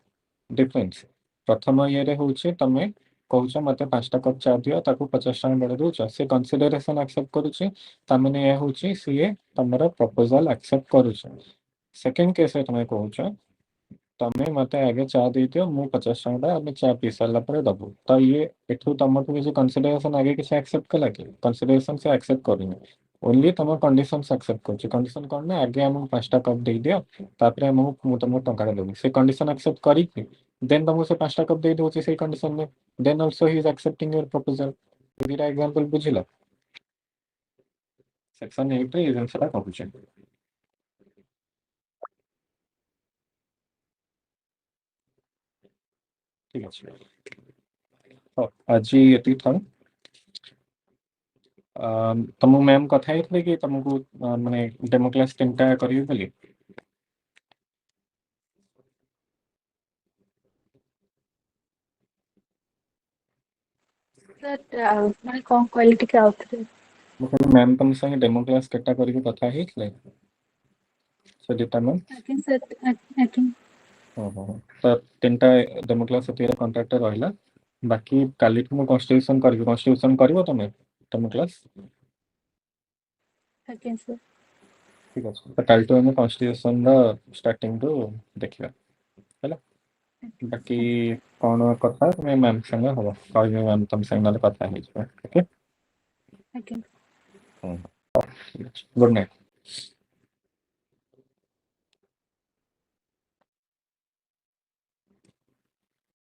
Speaker 1: डिफरेंस प्रथम ये रे होउछ तमे कहूछ मते 5टा कप चा दियो ताको 50 टका बढ़े दउछ से कंसीडरेशन एक्सेप्ट करूछ तामने ये होउछ सीए तमरा प्रपोजल एक्सेप्ट करूछ सेकंड केस रे तमे कहूछ तमें मते आगे चा दे दियो मु 50 टका आगे चा पी सारा पर दबु तो ये एठू तुमको किसी कंसीडरेशन आगे किसी एक्सेप्ट कला कि कंसीडरेशन से एक्सेप्ट करूनी ओनली तुम कंडीशंस एक्सेप्ट करछ कंडीशन कोन ना आगे हम 5टा कप दे दियो तापरे हम मु तुमको टंका देबी से कंडीशन एक्सेप्ट करी कि देन तुमको से 5टा कप दे दोछि से कंडीशन में then also he is accepting your proposal दीटा एग्जांपल बुझिला सेक्शन 8 रे इजन सेटा कहूछ ठीक अछि আজি এটি থাম तुम मैम कथा ही कि तुमको माने डेमो क्लास 3टा करियो बोली
Speaker 2: सर मैंने कौन क्वालिटी के आउटरे
Speaker 1: मैम तुम संगे डेमो क्लास केटा करियो कथा ही सदिता मैम
Speaker 2: आकिन सर आकिन
Speaker 1: हो तो 3टा डेमो क्लास सेतिरा कांटेक्ट रहला बाकी काली तुम कॉन्स्टिट्यूशन करिवो तुम डेमो क्लास
Speaker 2: आकिन सर
Speaker 1: ठीक अछि तो काल तो हम कॉन्स्टिट्यूशन दा स्टार्टिंग टू देखिबा हैला बाकी कौन कथा तुम मैम संगे हो कहि मैम तुम संगे कथा ही ओके
Speaker 2: आकिन
Speaker 1: गुड नाइट